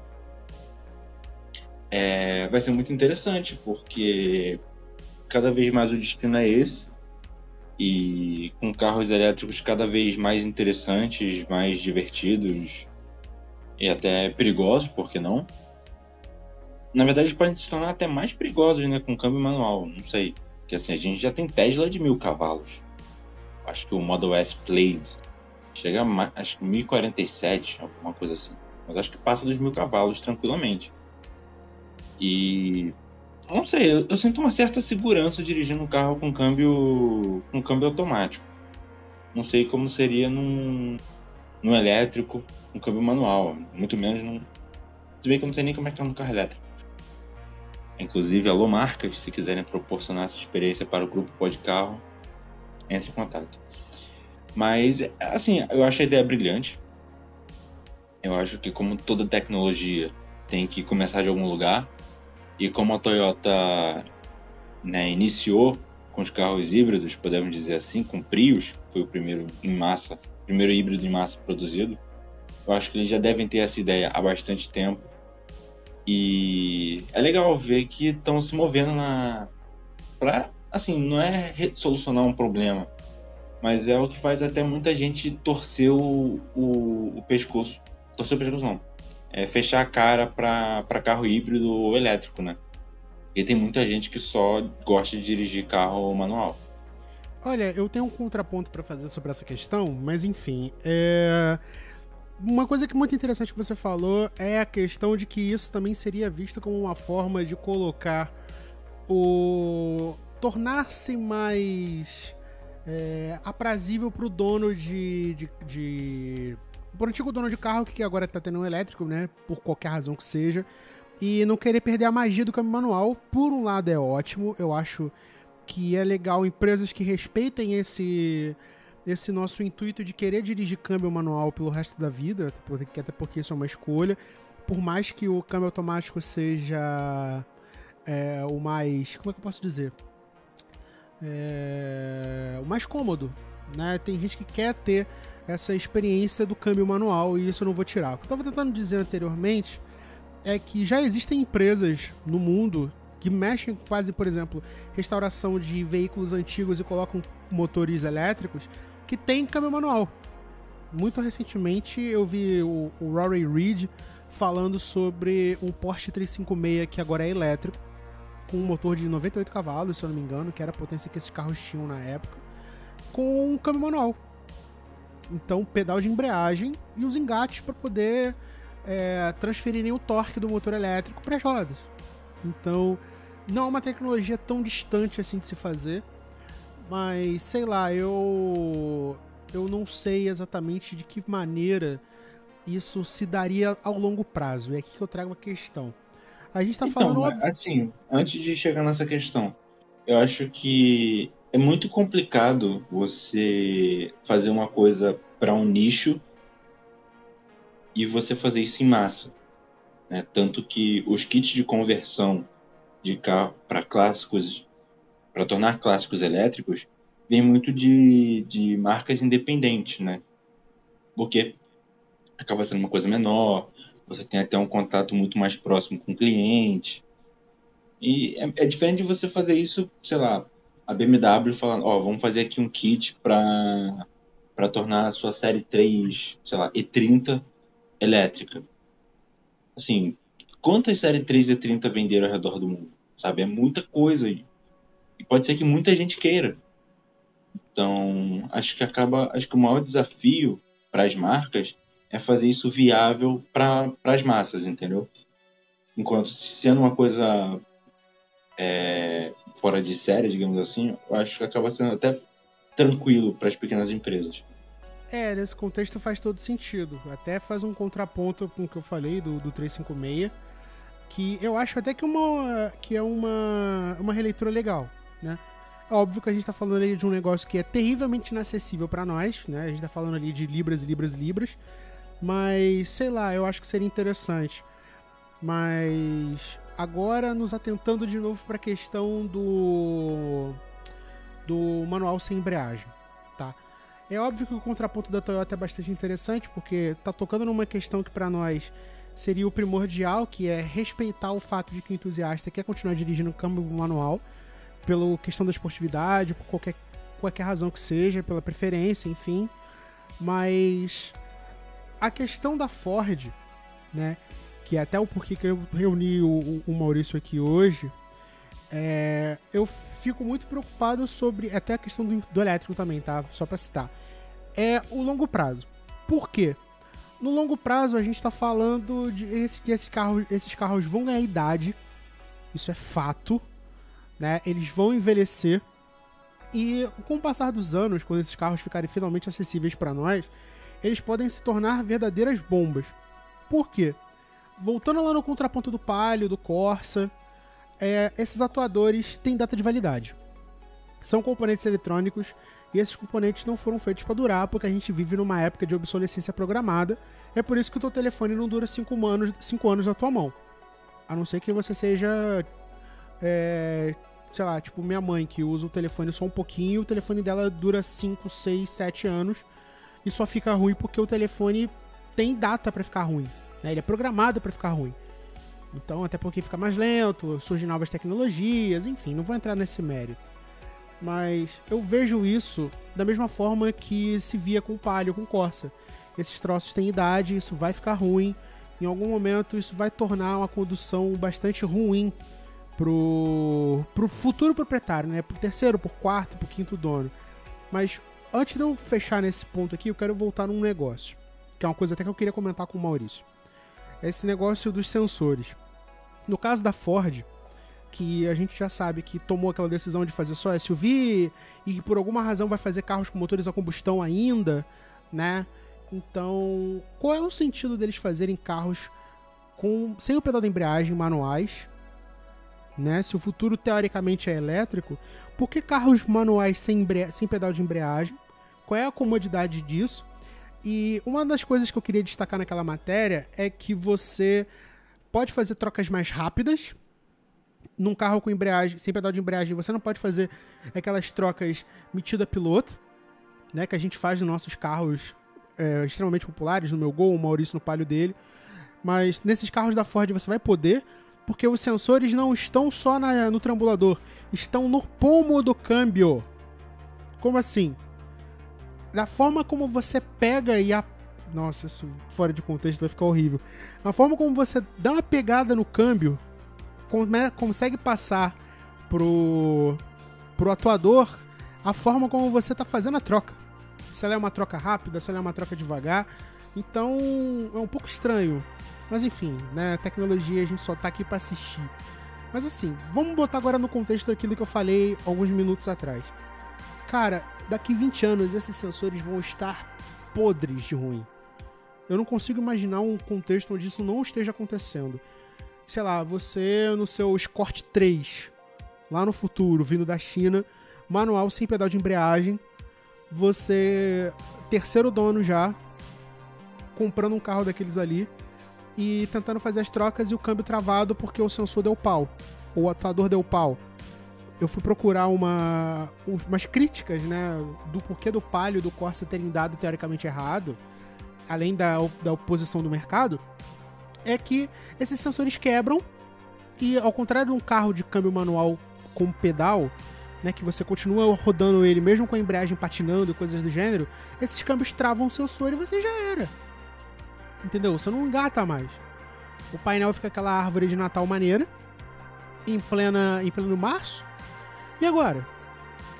vai ser muito interessante, porque cada vez mais o destino é esse, e com carros elétricos cada vez mais interessantes, mais divertidos e até perigosos, por que não? Na verdade, eles podem se tornar até mais perigosos, né, com câmbio manual, não sei. Porque assim, a gente já tem Tesla de 1.000 cavalos. Acho que o Model S Plaid chega a acho que 1.047, alguma coisa assim. Mas acho que passa dos 1.000 cavalos tranquilamente. E não sei, eu sinto uma certa segurança dirigindo um carro com câmbio automático. Não sei como seria num elétrico, um câmbio manual, muito menos num... Se bem que eu não sei nem como é que é um carro elétrico. Inclusive, alô marcas, se quiserem proporcionar essa experiência para o grupo Pode Carro, entre em contato. Mas, assim, eu acho a ideia brilhante. Eu acho que, como toda tecnologia, tem que começar de algum lugar. E como a Toyota, né, iniciou com os carros híbridos, podemos dizer assim, com Prius, foi o primeiro híbrido em massa produzido, eu acho que eles já devem ter essa ideia há bastante tempo. E é legal ver que estão se movendo pra, assim, não é solucionar um problema, mas é o que faz até muita gente torcer o pescoço. Torcer o pescoço não. Fechar a cara para carro híbrido ou elétrico, né? Porque tem muita gente que só gosta de dirigir carro manual. Olha, eu tenho um contraponto para fazer sobre essa questão, mas enfim, uma coisa que é muito interessante que você falou é a questão de que isso também seria visto como uma forma de colocar tornar-se mais aprazível pro dono pro antigo dono de carro que agora tá tendo um elétrico, né, por qualquer razão que seja, e não querer perder a magia do câmbio manual. Por um lado é ótimo, eu acho que é legal empresas que respeitem esse nosso intuito de querer dirigir câmbio manual pelo resto da vida, até porque isso é uma escolha, por mais que o câmbio automático seja o mais, como é que eu posso dizer? O mais cômodo, né? Tem gente que quer ter essa experiência do câmbio manual e isso eu não vou tirar. O que eu estava tentando dizer anteriormente é que já existem empresas no mundo que mexem, fazem, por exemplo, restauração de veículos antigos e colocam motores elétricos que tem câmbio manual. Muito recentemente eu vi o Rory Reid falando sobre um Porsche 356 que agora é elétrico, com um motor de 98 cavalos, se eu não me engano, que era a potência que esses carros tinham na época, com um câmbio manual. Então, pedal de embreagem e os engates para poder transferirem o torque do motor elétrico para as rodas. Então, não é uma tecnologia tão distante assim de se fazer, mas, sei lá, eu não sei exatamente de que maneira isso se daria ao longo prazo. É aqui que eu trago a questão. A gente tá falando... Assim, antes de chegar nessa questão, eu acho que é muito complicado você fazer uma coisa para um nicho e você fazer isso em massa, né? Tanto que os kits de conversão de carro para clássicos, para tornar clássicos elétricos, vem muito de marcas independentes, né? Porque acaba sendo uma coisa menor, você tem até um contato muito mais próximo com o cliente. E é diferente de você fazer isso, sei lá, a BMW falando, ó, vamos fazer aqui um kit para tornar a sua série 3, sei lá, E30 elétrica. Assim, quantas série 3 E30 venderam ao redor do mundo? Sabe? É muita coisa. E pode ser que muita gente queira. Então, acho que o maior desafio para as marcas é fazer isso viável para as massas, entendeu? Enquanto sendo uma coisa fora de série, digamos assim, eu acho que acaba sendo até tranquilo para as pequenas empresas. Nesse contexto faz todo sentido. Até faz um contraponto com o que eu falei do 356, que eu acho até que é uma releitura legal, né? É óbvio que a gente tá falando ali de um negócio que é terrivelmente inacessível para nós, né? A gente tá falando ali de libras e libras e libras, mas, sei lá, eu acho que seria interessante. Mas agora nos atentando de novo para a questão do manual sem embreagem, tá? É óbvio que o contraponto da Toyota é bastante interessante, porque tá tocando numa questão que para nós seria o primordial, que é respeitar o fato de que o entusiasta quer continuar dirigindo o câmbio manual, pela questão da esportividade, por qualquer razão que seja, pela preferência, enfim. Mas a questão da Ford, né, que é até o porquê que eu reuni o Maurício aqui hoje, eu fico muito preocupado sobre, até a questão do elétrico também, tá? Só pra citar. É o longo prazo. Por quê? No longo prazo a gente tá falando que esses carros vão ganhar idade, isso é fato, né? Eles vão envelhecer e com o passar dos anos, quando esses carros ficarem finalmente acessíveis para nós, eles podem se tornar verdadeiras bombas. Por quê? Voltando lá no contraponto do Palio, do Corsa, esses atuadores têm data de validade. São componentes eletrônicos e esses componentes não foram feitos para durar, porque a gente vive numa época de obsolescência programada. É por isso que o teu telefone não dura 5 anos na tua mão. A não ser que você seja, sei lá, tipo minha mãe, que usa o telefone só um pouquinho, o telefone dela dura 5, 6, 7 anos e só fica ruim porque o telefone tem data para ficar ruim, né? Ele é programado para ficar ruim. Então, até porque fica mais lento, surgem novas tecnologias, enfim, não vou entrar nesse mérito. Mas eu vejo isso da mesma forma que se via com o Palio, com o Corsa. Esses troços têm idade, isso vai ficar ruim. Em algum momento isso vai tornar uma condução bastante ruim pro futuro proprietário, né? Pro terceiro, pro quarto, pro quinto dono. Mas antes de eu fechar nesse ponto aqui, eu quero voltar num negócio, que é uma coisa até que eu queria comentar com o Maurício. Esse negócio dos sensores. No caso da Ford, que a gente já sabe que tomou aquela decisão de fazer só SUV e que por alguma razão vai fazer carros com motores a combustão ainda, né? Então, qual é o sentido deles fazerem carros sem o pedal de embreagem, manuais, né? Se o futuro teoricamente é elétrico, por que carros manuais sem pedal de embreagem? Qual é a comodidade disso? E uma das coisas que eu queria destacar naquela matéria é que você pode fazer trocas mais rápidas. Num carro com embreagem, sem pedal de embreagem, você não pode fazer aquelas trocas metido a piloto, né, que a gente faz nos nossos carros extremamente populares, no meu Gol, o Maurício no Palio dele. Mas nesses carros da Ford você vai poder, porque os sensores não estão só no trambulador, estão no pomo do câmbio. Como assim? Da forma como você pega e Nossa, isso fora de contexto vai ficar horrível. A forma como você dá uma pegada no câmbio, consegue passar pro atuador a forma como você tá fazendo a troca. Se ela é uma troca rápida, se ela é uma troca devagar. Então, é um pouco estranho. Mas enfim, né? Tecnologia, a gente só tá aqui pra assistir. Mas assim, vamos botar agora no contexto daquilo que eu falei alguns minutos atrás. Cara, daqui 20 anos esses sensores vão estar podres de ruim. Eu não consigo imaginar um contexto onde isso não esteja acontecendo. Sei lá, você no seu Escort 3, lá no futuro, vindo da China, manual sem pedal de embreagem, você, terceiro dono já, comprando um carro daqueles ali e tentando fazer as trocas e o câmbio travado porque o sensor deu pau, ou o atuador deu pau. Eu fui procurar umas críticas, né, do porquê do Palio e do Corsa terem dado teoricamente errado, além da oposição do mercado, é que esses sensores quebram e, ao contrário de um carro de câmbio manual com pedal, né, que você continua rodando ele mesmo com a embreagem patinando e coisas do gênero, esses câmbios travam o sensor e você já era. Entendeu? Você não engata mais. O painel fica aquela árvore de Natal maneira, em pleno março. E agora?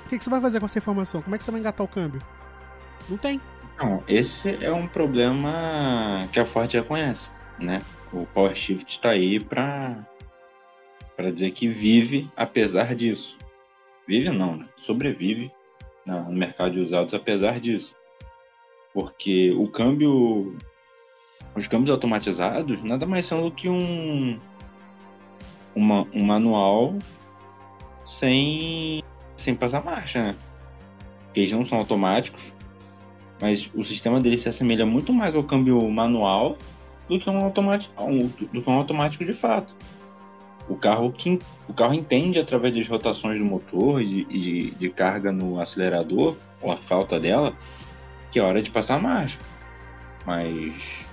O que você vai fazer com essa informação? Como é que você vai engatar o câmbio? Não tem. Não, esse é um problema que a Ford já conhece, né? O Power Shift tá aí pra dizer que vive apesar disso. Vive não, né? Sobrevive no mercado de usados apesar disso. Porque os câmbios automatizados nada mais são do que um manual sem passar marcha, né? Porque eles não são automáticos, mas o sistema dele se assemelha muito mais ao câmbio manual do que um automático de fato. O carro entende através das rotações do motor e de carga no acelerador, ou a falta dela, que é hora de passar a marcha. Mas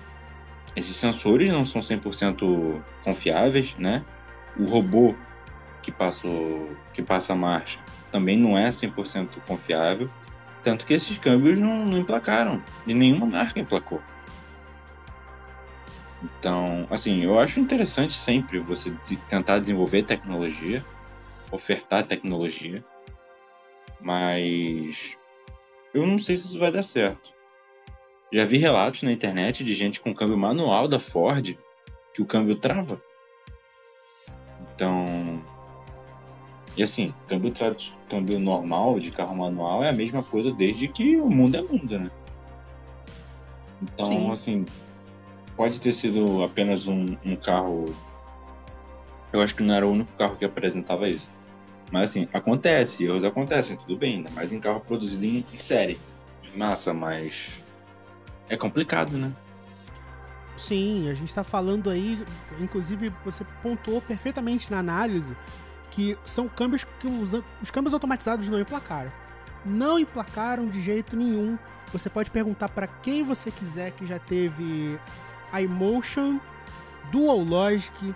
esses sensores não são 100% confiáveis, né? O robô que passa a marcha também não é 100% confiável. Tanto que esses câmbios não emplacaram. De nenhuma marca emplacou. Então, assim, eu acho interessante sempre você tentar desenvolver tecnologia, ofertar tecnologia, mas eu não sei se isso vai dar certo. Já vi relatos na internet de gente com câmbio manual da Ford que o câmbio trava. Então, e assim, câmbio normal de carro manual é a mesma coisa desde que o mundo é mundo, né? Então, sim, assim, pode ter sido apenas um carro. Eu acho que não era o único carro que apresentava isso. Mas assim, erros acontecem, tudo bem, ainda mais em carro produzido em série, em massa, mas é complicado, né? Sim, a gente tá falando aí, inclusive você pontuou perfeitamente na análise, que são câmbios que os câmbios automatizados não emplacaram. Não emplacaram de jeito nenhum. Você pode perguntar para quem você quiser que já teve iMotion, Dual Logic,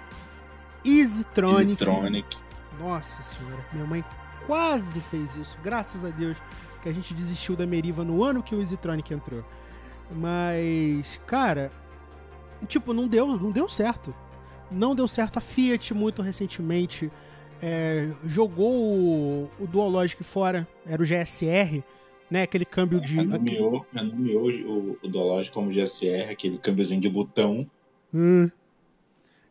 EasyTronic. Nossa senhora, minha mãe quase fez isso. Graças a Deus que a gente desistiu da Meriva no ano que o EasyTronic entrou. Mas, cara, tipo, não deu certo. Não deu certo. A Fiat, muito recentemente, jogou o Dual Logic fora. Era o GSR, né? Aquele câmbio de... Nomeou o Dual Logic como GSR, aquele câmbiozinho de botão.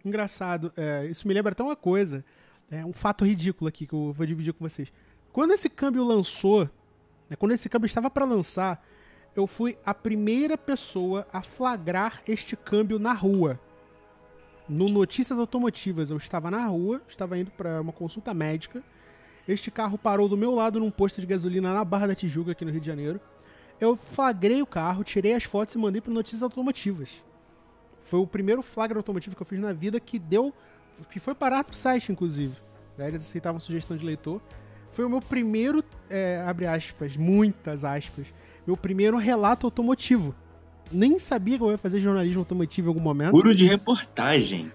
Engraçado. Isso me lembra até uma coisa. Um fato ridículo aqui que eu vou dividir com vocês. Quando esse câmbio lançou, quando esse câmbio estava para lançar, eu fui a primeira pessoa a flagrar este câmbio na rua. No Notícias Automotivas, eu estava na rua, estava indo para uma consulta médica. Este carro parou do meu lado num posto de gasolina na Barra da Tijuca, aqui no Rio de Janeiro. Eu flagrei o carro, tirei as fotos e mandei para Notícias Automotivas. Foi o primeiro flagra automotivo que eu fiz na vida que foi parar pro site, inclusive. Eles aceitavam sugestão de leitor. Foi o meu primeiro, abre aspas, muitas aspas, meu primeiro relato automotivo. Nem sabia que eu ia fazer jornalismo automotivo em algum momento. Furo de reportagem.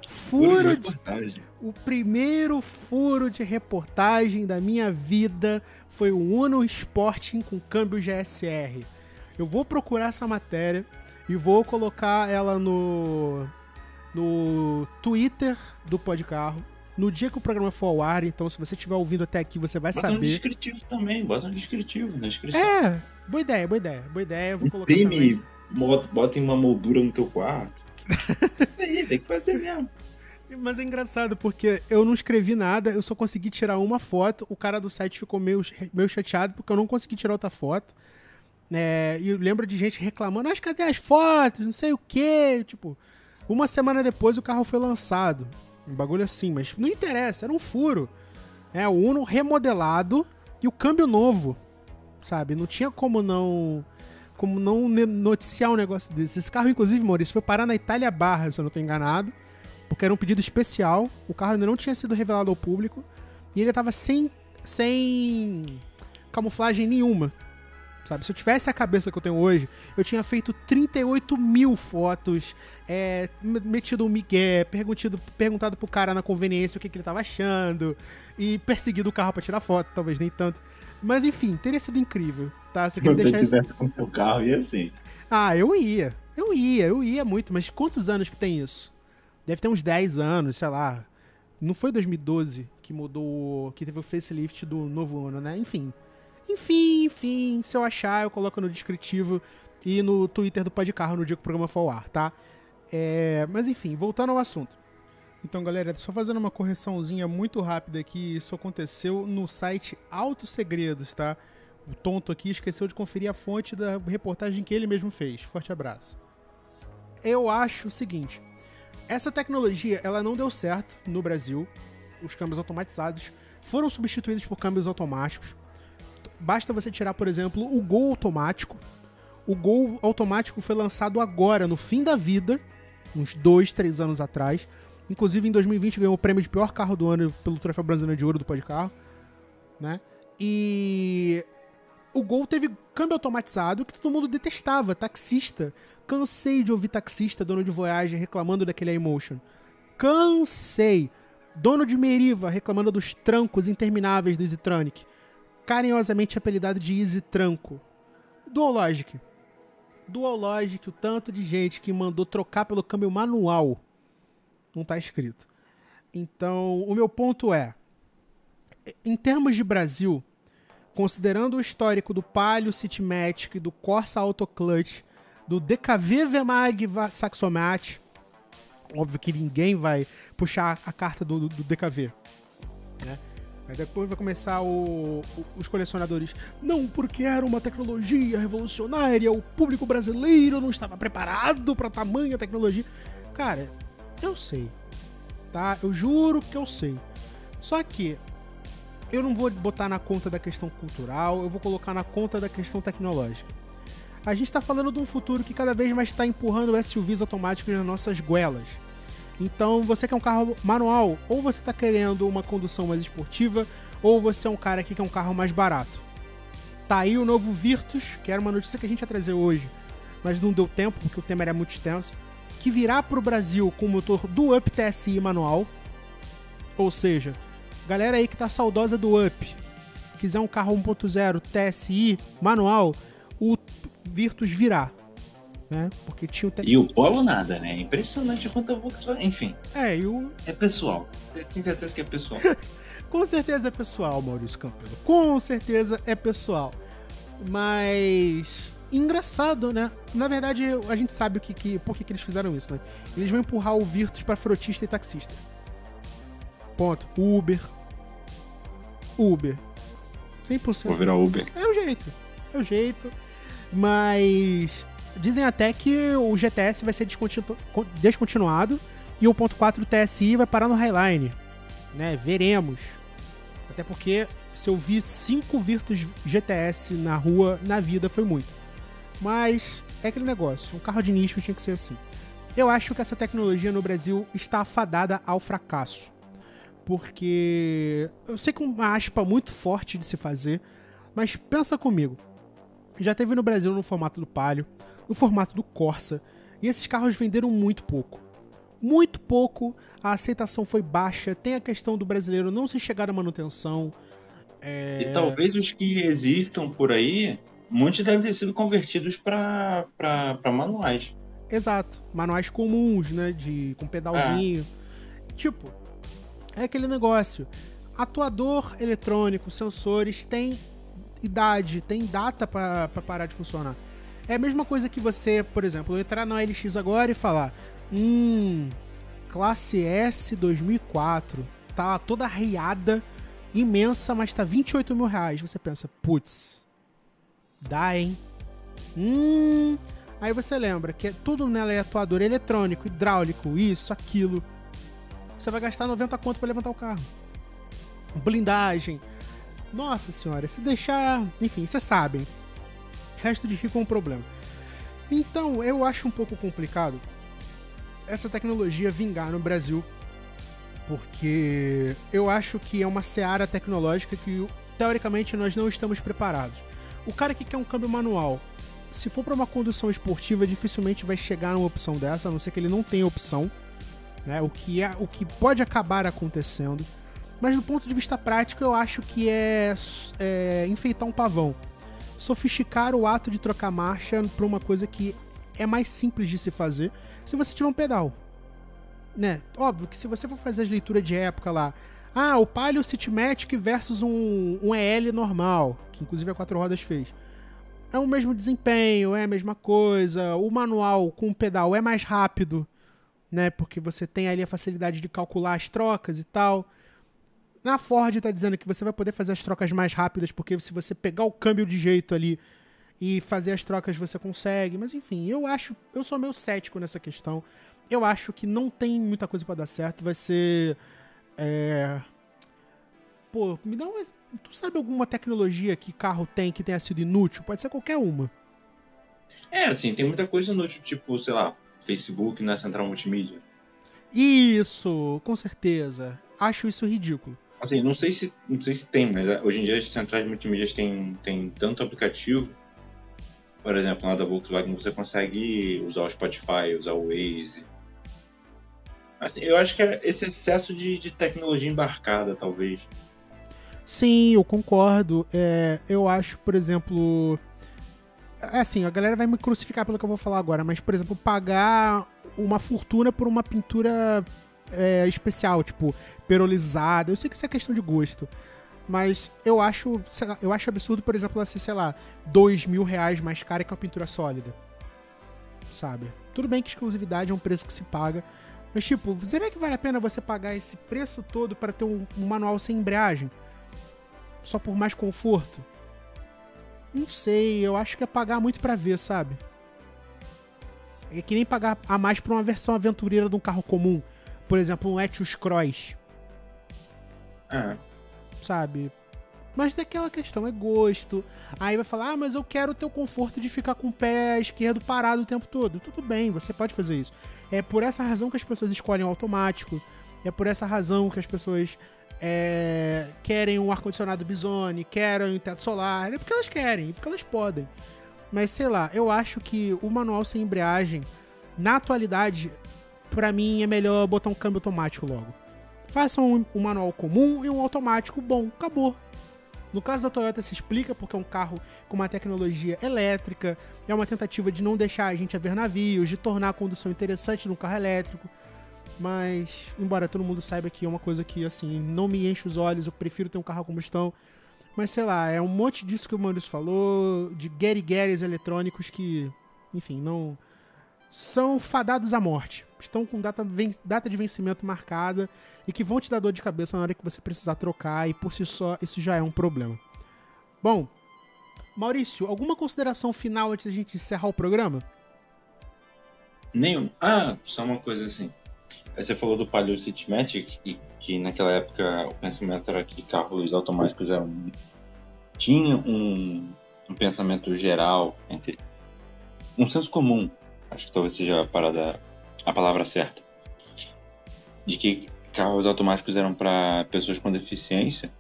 O primeiro furo de reportagem da minha vida foi o Uno Sporting com câmbio GSR. Eu vou procurar essa matéria e vou colocar ela no Twitter do Podcarro. No dia que o programa for ao ar, então se você estiver ouvindo até aqui, você vai saber. Bota um descritivo também, bota um descritivo na descrição. Boa ideia, eu vou colocar também. Bota em uma moldura no teu quarto. Aí, tem que fazer mesmo. Mas é engraçado, porque eu não escrevi nada, eu só consegui tirar uma foto, o cara do site ficou meio chateado, porque eu não consegui tirar outra foto. E eu lembro de gente reclamando, mas cadê as fotos, não sei o quê. Tipo, uma semana depois o carro foi lançado. Um bagulho assim, mas não interessa, era um furo. O Uno remodelado E o câmbio novo, sabe? Não tinha como não noticiar um negócio desse. Esse carro, inclusive, Maurício, foi parar na Itália Barra, se eu não tô enganado, porque era um pedido especial. O carro ainda não tinha sido revelado ao público e ele tava sem camuflagem nenhuma, sabe? Se eu tivesse a cabeça que eu tenho hoje, eu tinha feito 38 mil fotos, metido um migué, perguntado pro cara na conveniência o que ele tava achando e perseguido o carro pra tirar foto, talvez nem tanto. Mas enfim, teria sido incrível, tá? Se você tivesse com o seu carro, ia assim. Ah, eu ia muito, mas quantos anos que tem isso? Deve ter uns 10 anos, sei lá. Não foi 2012 que mudou, que teve o facelift do novo ano, né? Enfim, se eu achar, eu coloco no descritivo e no Twitter do Podcarro no dia que o programa for ao ar, tá? Mas enfim, voltando ao assunto. Então, galera, só fazendo uma correçãozinha muito rápida aqui, isso aconteceu no site Autos Segredos, tá? O tonto aqui esqueceu de conferir a fonte da reportagem que ele mesmo fez. Forte abraço. Eu acho o seguinte, essa tecnologia, ela não deu certo no Brasil. Os câmbios automatizados foram substituídos por câmbios automáticos. Basta você tirar, por exemplo, o Gol automático. O Gol automático foi lançado agora, no fim da vida, uns 2, 3 anos atrás. Inclusive, em 2020, ganhou o prêmio de pior carro do ano pelo Troféu Brasileiro de Ouro do Podcarro, né? E o Gol teve câmbio automatizado que todo mundo detestava, taxista. Cansei de ouvir taxista, dono de Voyager, reclamando daquele iMotion. Cansei. Dono de Meriva, reclamando dos trancos intermináveis do EasyTronic. Carinhosamente apelidado de Easy Tranco. Dualogic, o tanto de gente que mandou trocar pelo câmbio manual. Não tá escrito. Então, o meu ponto é, em termos de Brasil, considerando o histórico do Palio Citymatic, do Corsa Autoclutch, do DKV VMAG Saxomat, óbvio que ninguém vai puxar a carta do DKV, né? Aí depois vai começar os colecionadores. Não, porque era uma tecnologia revolucionária, o público brasileiro não estava preparado para tamanha tecnologia. Cara, eu sei, tá? Eu juro que eu sei. Só que eu não vou botar na conta da questão cultural, eu vou colocar na conta da questão tecnológica. A gente está falando de um futuro que cada vez mais está empurrando SUVs automáticos nas nossas goelas. Então, você quer um carro manual, ou você está querendo uma condução mais esportiva, ou você é um cara que quer um carro mais barato. Tá aí o novo Virtus, que era uma notícia que a gente ia trazer hoje, mas não deu tempo, porque o tema era muito extenso, que virá para o Brasil com o motor do Up TSI manual. Ou seja, galera aí que tá saudosa do Up, quiser um carro 1.0 TSI manual, o Virtus virá, né? Porque tinha E o Polo nada, né? Impressionante o quanto a Volkswagen... Enfim. É pessoal. Tenho certeza que é pessoal. Com certeza é pessoal, Maurício Campelo. Com certeza é pessoal. Mas... engraçado, né? Na verdade, a gente sabe por que eles fizeram isso, né? Eles vão empurrar o Virtus pra frotista e taxista. Ponto. Uber. 100%. Vou virar Uber. É o jeito. Mas dizem até que o GTS vai ser descontinuado e o 1.4 TSI vai parar no Highline, né? Veremos. Até porque se eu vi 5 Virtus GTS na rua, na vida, foi muito. Mas é aquele negócio, um carro de nicho tinha que ser assim. Eu acho que essa tecnologia no Brasil está afadada ao fracasso. Porque eu sei que é uma aspa muito forte de se fazer, mas pensa comigo. Já teve no Brasil no formato do Palio, no formato do Corsa, e esses carros venderam muito pouco. Muito pouco, a aceitação foi baixa, tem a questão do brasileiro não se chegar à manutenção. E talvez os que existam por aí, muitos devem ter sido convertidos para manuais. Exato, manuais comuns, né, com pedalzinho. Tipo, é aquele negócio. Atuador eletrônico, sensores, tem idade, tem data pra parar de funcionar. É a mesma coisa que você, por exemplo, entrar na OLX agora e falar classe S 2004, tá toda arriada, imensa, mas tá 28 mil reais. Você pensa, putz, dá, hein? Aí você lembra que tudo nela é atuador eletrônico, hidráulico, isso, aquilo. Você vai gastar 90 conto pra levantar o carro. Blindagem. Nossa senhora, se deixar... Enfim, vocês sabem. Resto de rico é um problema. Então, eu acho um pouco complicado essa tecnologia vingar no Brasil, porque eu acho que é uma seara tecnológica que, teoricamente, nós não estamos preparados. O cara que quer um câmbio manual, se for para uma condução esportiva, dificilmente vai chegar numa opção dessa, a não ser que ele não tenha opção, né? O que pode acabar acontecendo. Mas do ponto de vista prático, eu acho que é enfeitar um pavão. Sofisticar o ato de trocar marcha para uma coisa que é mais simples de se fazer se você tiver um pedal. Né? Óbvio que se você for fazer as leituras de época lá, o Palio Citymatic versus um EL normal, que inclusive a 4 rodas fez. É o mesmo desempenho, é a mesma coisa, o manual com o pedal é mais rápido, né? Porque você tem ali a facilidade de calcular as trocas e tal. Na Ford tá dizendo que você vai poder fazer as trocas mais rápidas, porque se você pegar o câmbio de jeito ali e fazer as trocas você consegue. Mas enfim, eu sou meio cético nessa questão. Eu acho que não tem muita coisa pra dar certo. Vai ser... Pô, me dá uma... Tu sabe alguma tecnologia que carro tem que tenha sido inútil? Pode ser qualquer uma. Assim, tem muita coisa inútil, tipo, sei lá, Facebook na central multimídia. Isso, com certeza. Acho isso ridículo. Assim, não sei se tem, mas hoje em dia as centrais multimídias têm tanto aplicativo. Por exemplo, lá da Volkswagen você consegue usar o Spotify, usar o Waze. Assim, eu acho que é esse excesso de tecnologia embarcada, talvez. Sim, eu concordo. Eu acho, por exemplo... Assim, a galera vai me crucificar pelo que eu vou falar agora, mas, por exemplo, pagar uma fortuna por uma pintura especial, tipo, perolizada. Eu sei que isso é questão de gosto, mas eu acho absurdo, por exemplo, ela ser, sei lá, R$2.000 mais cara que uma pintura sólida. Sabe? Tudo bem que exclusividade é um preço que se paga, mas, tipo, será que vale a pena você pagar esse preço todo para ter um manual sem embreagem? Só por mais conforto? Não sei, eu acho que é pagar muito pra ver, sabe? É que nem pagar a mais pra uma versão aventureira de um carro comum. Por exemplo, um Etios Cross. Sabe? Mas daquela questão, é gosto. Aí vai falar, mas eu quero ter o conforto de ficar com o pé esquerdo parado o tempo todo. Tudo bem, você pode fazer isso. É por essa razão que as pessoas escolhem o automático. É por essa razão que as pessoas querem um ar-condicionado Bizone, querem um teto solar. É porque elas querem, é porque elas podem. Mas sei lá, eu acho que o manual sem embreagem, na atualidade, pra mim é melhor botar um câmbio automático logo. Façam um manual comum e um automático bom, acabou. No caso da Toyota se explica porque é um carro com uma tecnologia elétrica, é uma tentativa de não deixar a gente a ver navios, de tornar a condução interessante num carro elétrico. Mas, embora todo mundo saiba que é uma coisa que, assim, não me enche os olhos, eu prefiro ter um carro a combustão. Mas, sei lá, é um monte disso que o Maurício falou, de guerigueres eletrônicos que, enfim, não... são fadados à morte. Estão com data de vencimento marcada e que vão te dar dor de cabeça na hora que você precisar trocar, e por si só, isso já é um problema. Bom, Maurício, alguma consideração final antes da gente encerrar o programa? Nenhum. Só uma coisa assim. Você falou do Palio Citymatic, e que naquela época o pensamento era que carros automáticos tinham um pensamento geral, entre um senso comum, acho que talvez seja a palavra certa, de que carros automáticos eram para pessoas com deficiência.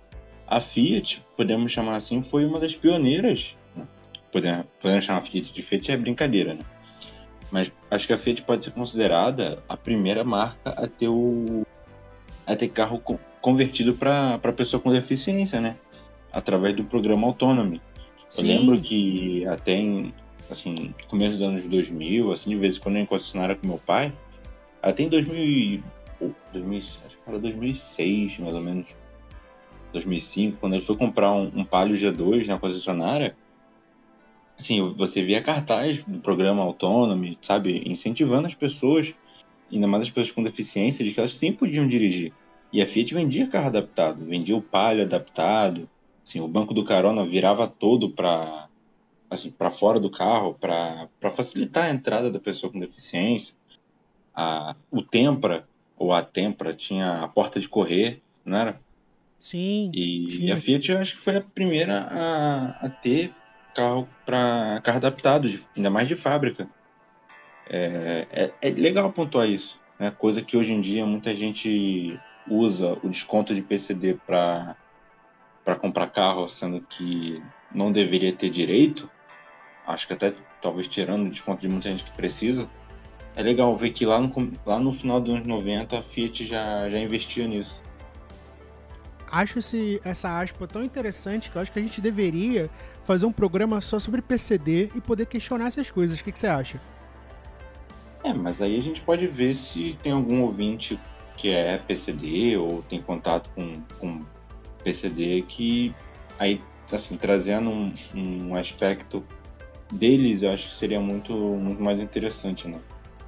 A Fiat, podemos chamar assim, foi uma das pioneiras. Né? Podemos chamar a Fiat de Fiat, é brincadeira, né? Mas acho que a Fiat pode ser considerada a primeira marca a ter carro convertido para pessoa com deficiência, né? Através do programa Autonomy. Sim. Eu lembro que até assim, começo dos anos 2000, assim, de vez em quando eu ia em concessionária com meu pai, até em 2000, acho que era 2006, mais ou menos, 2005, quando ele foi comprar um Palio G2 na concessionária, assim, você via cartaz do programa Autonomy, sabe, incentivando as pessoas, ainda mais as pessoas com deficiência, de que elas sim podiam dirigir. E a Fiat vendia carro adaptado, vendia o Palio adaptado, assim, o banco do carona virava todo para fora do carro, para facilitar a entrada da pessoa com deficiência. O Tempra, ou a Tempra, tinha a porta de correr, não era? Sim, E a tinha. Fiat eu acho que foi a primeira a ter carro adaptado, ainda mais de fábrica. É legal pontuar isso, né? Coisa que hoje em dia muita gente usa o desconto de PCD para comprar carro, sendo que não deveria ter direito. Acho que até talvez tirando o desconto de muita gente que precisa. É legal ver que lá no final dos anos 90 a Fiat já investia nisso. Acho essa aspa tão interessante que eu acho que a gente deveria fazer um programa só sobre PCD e poder questionar essas coisas. O que você acha? Mas aí a gente pode ver se tem algum ouvinte que é PCD ou tem contato com PCD que aí, assim, trazendo um aspecto deles, eu acho que seria muito, muito mais interessante, né?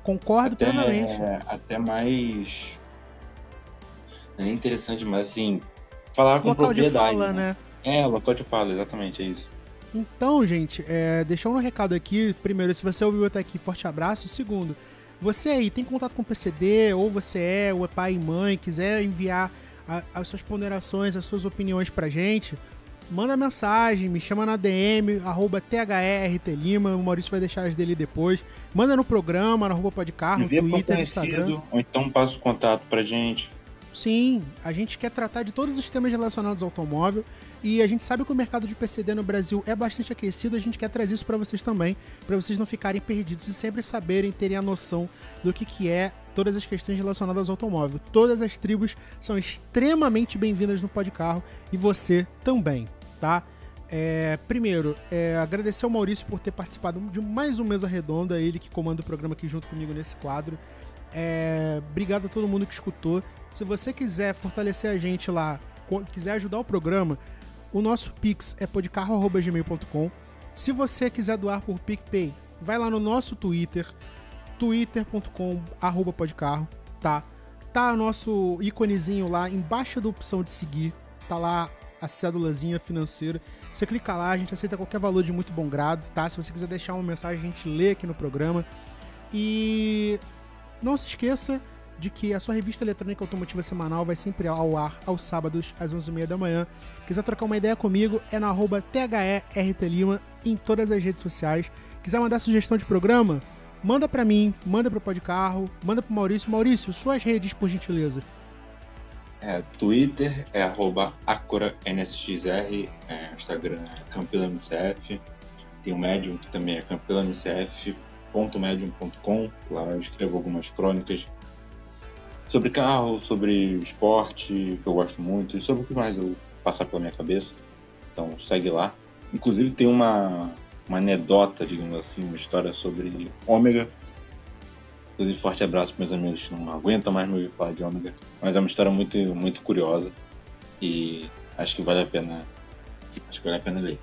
Concordo plenamente. Até mais... Não é nem interessante, mas assim, falar com Local de propriedade, fala, né? né? Local de fala, exatamente, é isso. Então, gente, deixando um recado aqui. Primeiro, se você ouviu até aqui, forte abraço. Segundo, você aí tem contato com o PCD, ou ou é pai e mãe, quiser enviar as suas ponderações, as suas opiniões pra gente, manda mensagem, me chama na DM, @THERTLima, o Maurício vai deixar as dele depois. Manda no programa, no @podcarro, Envia para Twitter, Instagram. conhecido, ou então passa o contato pra gente. Sim, a gente quer tratar de todos os temas relacionados ao automóvel e a gente sabe que o mercado de PCD no Brasil é bastante aquecido, a gente quer trazer isso para vocês também, para vocês não ficarem perdidos e sempre saberem, terem a noção do que é todas as questões relacionadas ao automóvel. Todas as tribos são extremamente bem-vindas no Podcarro e você também, tá? Primeiro, agradecer ao Maurício por ter participado de mais um Mesa Redonda, ele que comanda o programa aqui junto comigo nesse quadro. Obrigado a todo mundo que escutou. Se você quiser fortalecer a gente lá, quiser ajudar o programa, o nosso Pix é podcarro@gmail.com. Se você quiser doar por PicPay, vai lá no nosso Twitter, twitter.com/podcarro, tá? Tá o nosso íconezinho lá embaixo da opção de seguir, tá lá a cédulazinha financeira. Você clica lá, a gente aceita qualquer valor de muito bom grado, tá? Se você quiser deixar uma mensagem, a gente lê aqui no programa. E não se esqueça de que a sua revista eletrônica automotiva semanal vai sempre ao ar aos sábados, às 11h30 da manhã. Quiser trocar uma ideia comigo, é na @THERTLima em todas as redes sociais. Quiser mandar sugestão de programa, manda pra mim, manda pro Podcarro, manda pro Maurício. Maurício, suas redes, por gentileza. Twitter é @AcoraNSXR, Instagram é CampilaMCF, tem o Medium que também é CampilaMCF.medium.com, lá eu escrevo algumas crônicas sobre carro, sobre esporte, que eu gosto muito, e sobre o que mais eu passar pela minha cabeça. Então segue lá. Inclusive tem uma anedota, digamos assim, uma história sobre Ômega. Inclusive, forte abraço para meus amigos que não aguentam mais me ouvir falar de Ômega. Mas é uma história muito, muito curiosa e acho que vale a pena ler.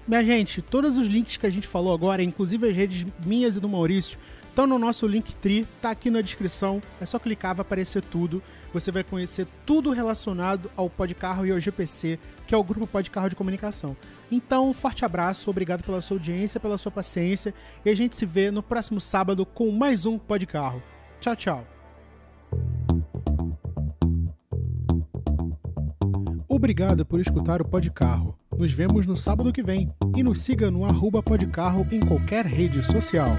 Minha gente, todos os links que a gente falou agora, inclusive as redes minhas e do Maurício, estão no nosso Linktree, tá aqui na descrição, é só clicar, vai aparecer tudo. Você vai conhecer tudo relacionado ao Podcarro e ao GPC, que é o Grupo Podcarro de Comunicação. Então, um forte abraço, obrigado pela sua audiência, pela sua paciência, e a gente se vê no próximo sábado com mais um Podcarro. Tchau, tchau. Obrigado por escutar o Podcarro. Nos vemos no sábado que vem e nos siga no @podcarro em qualquer rede social.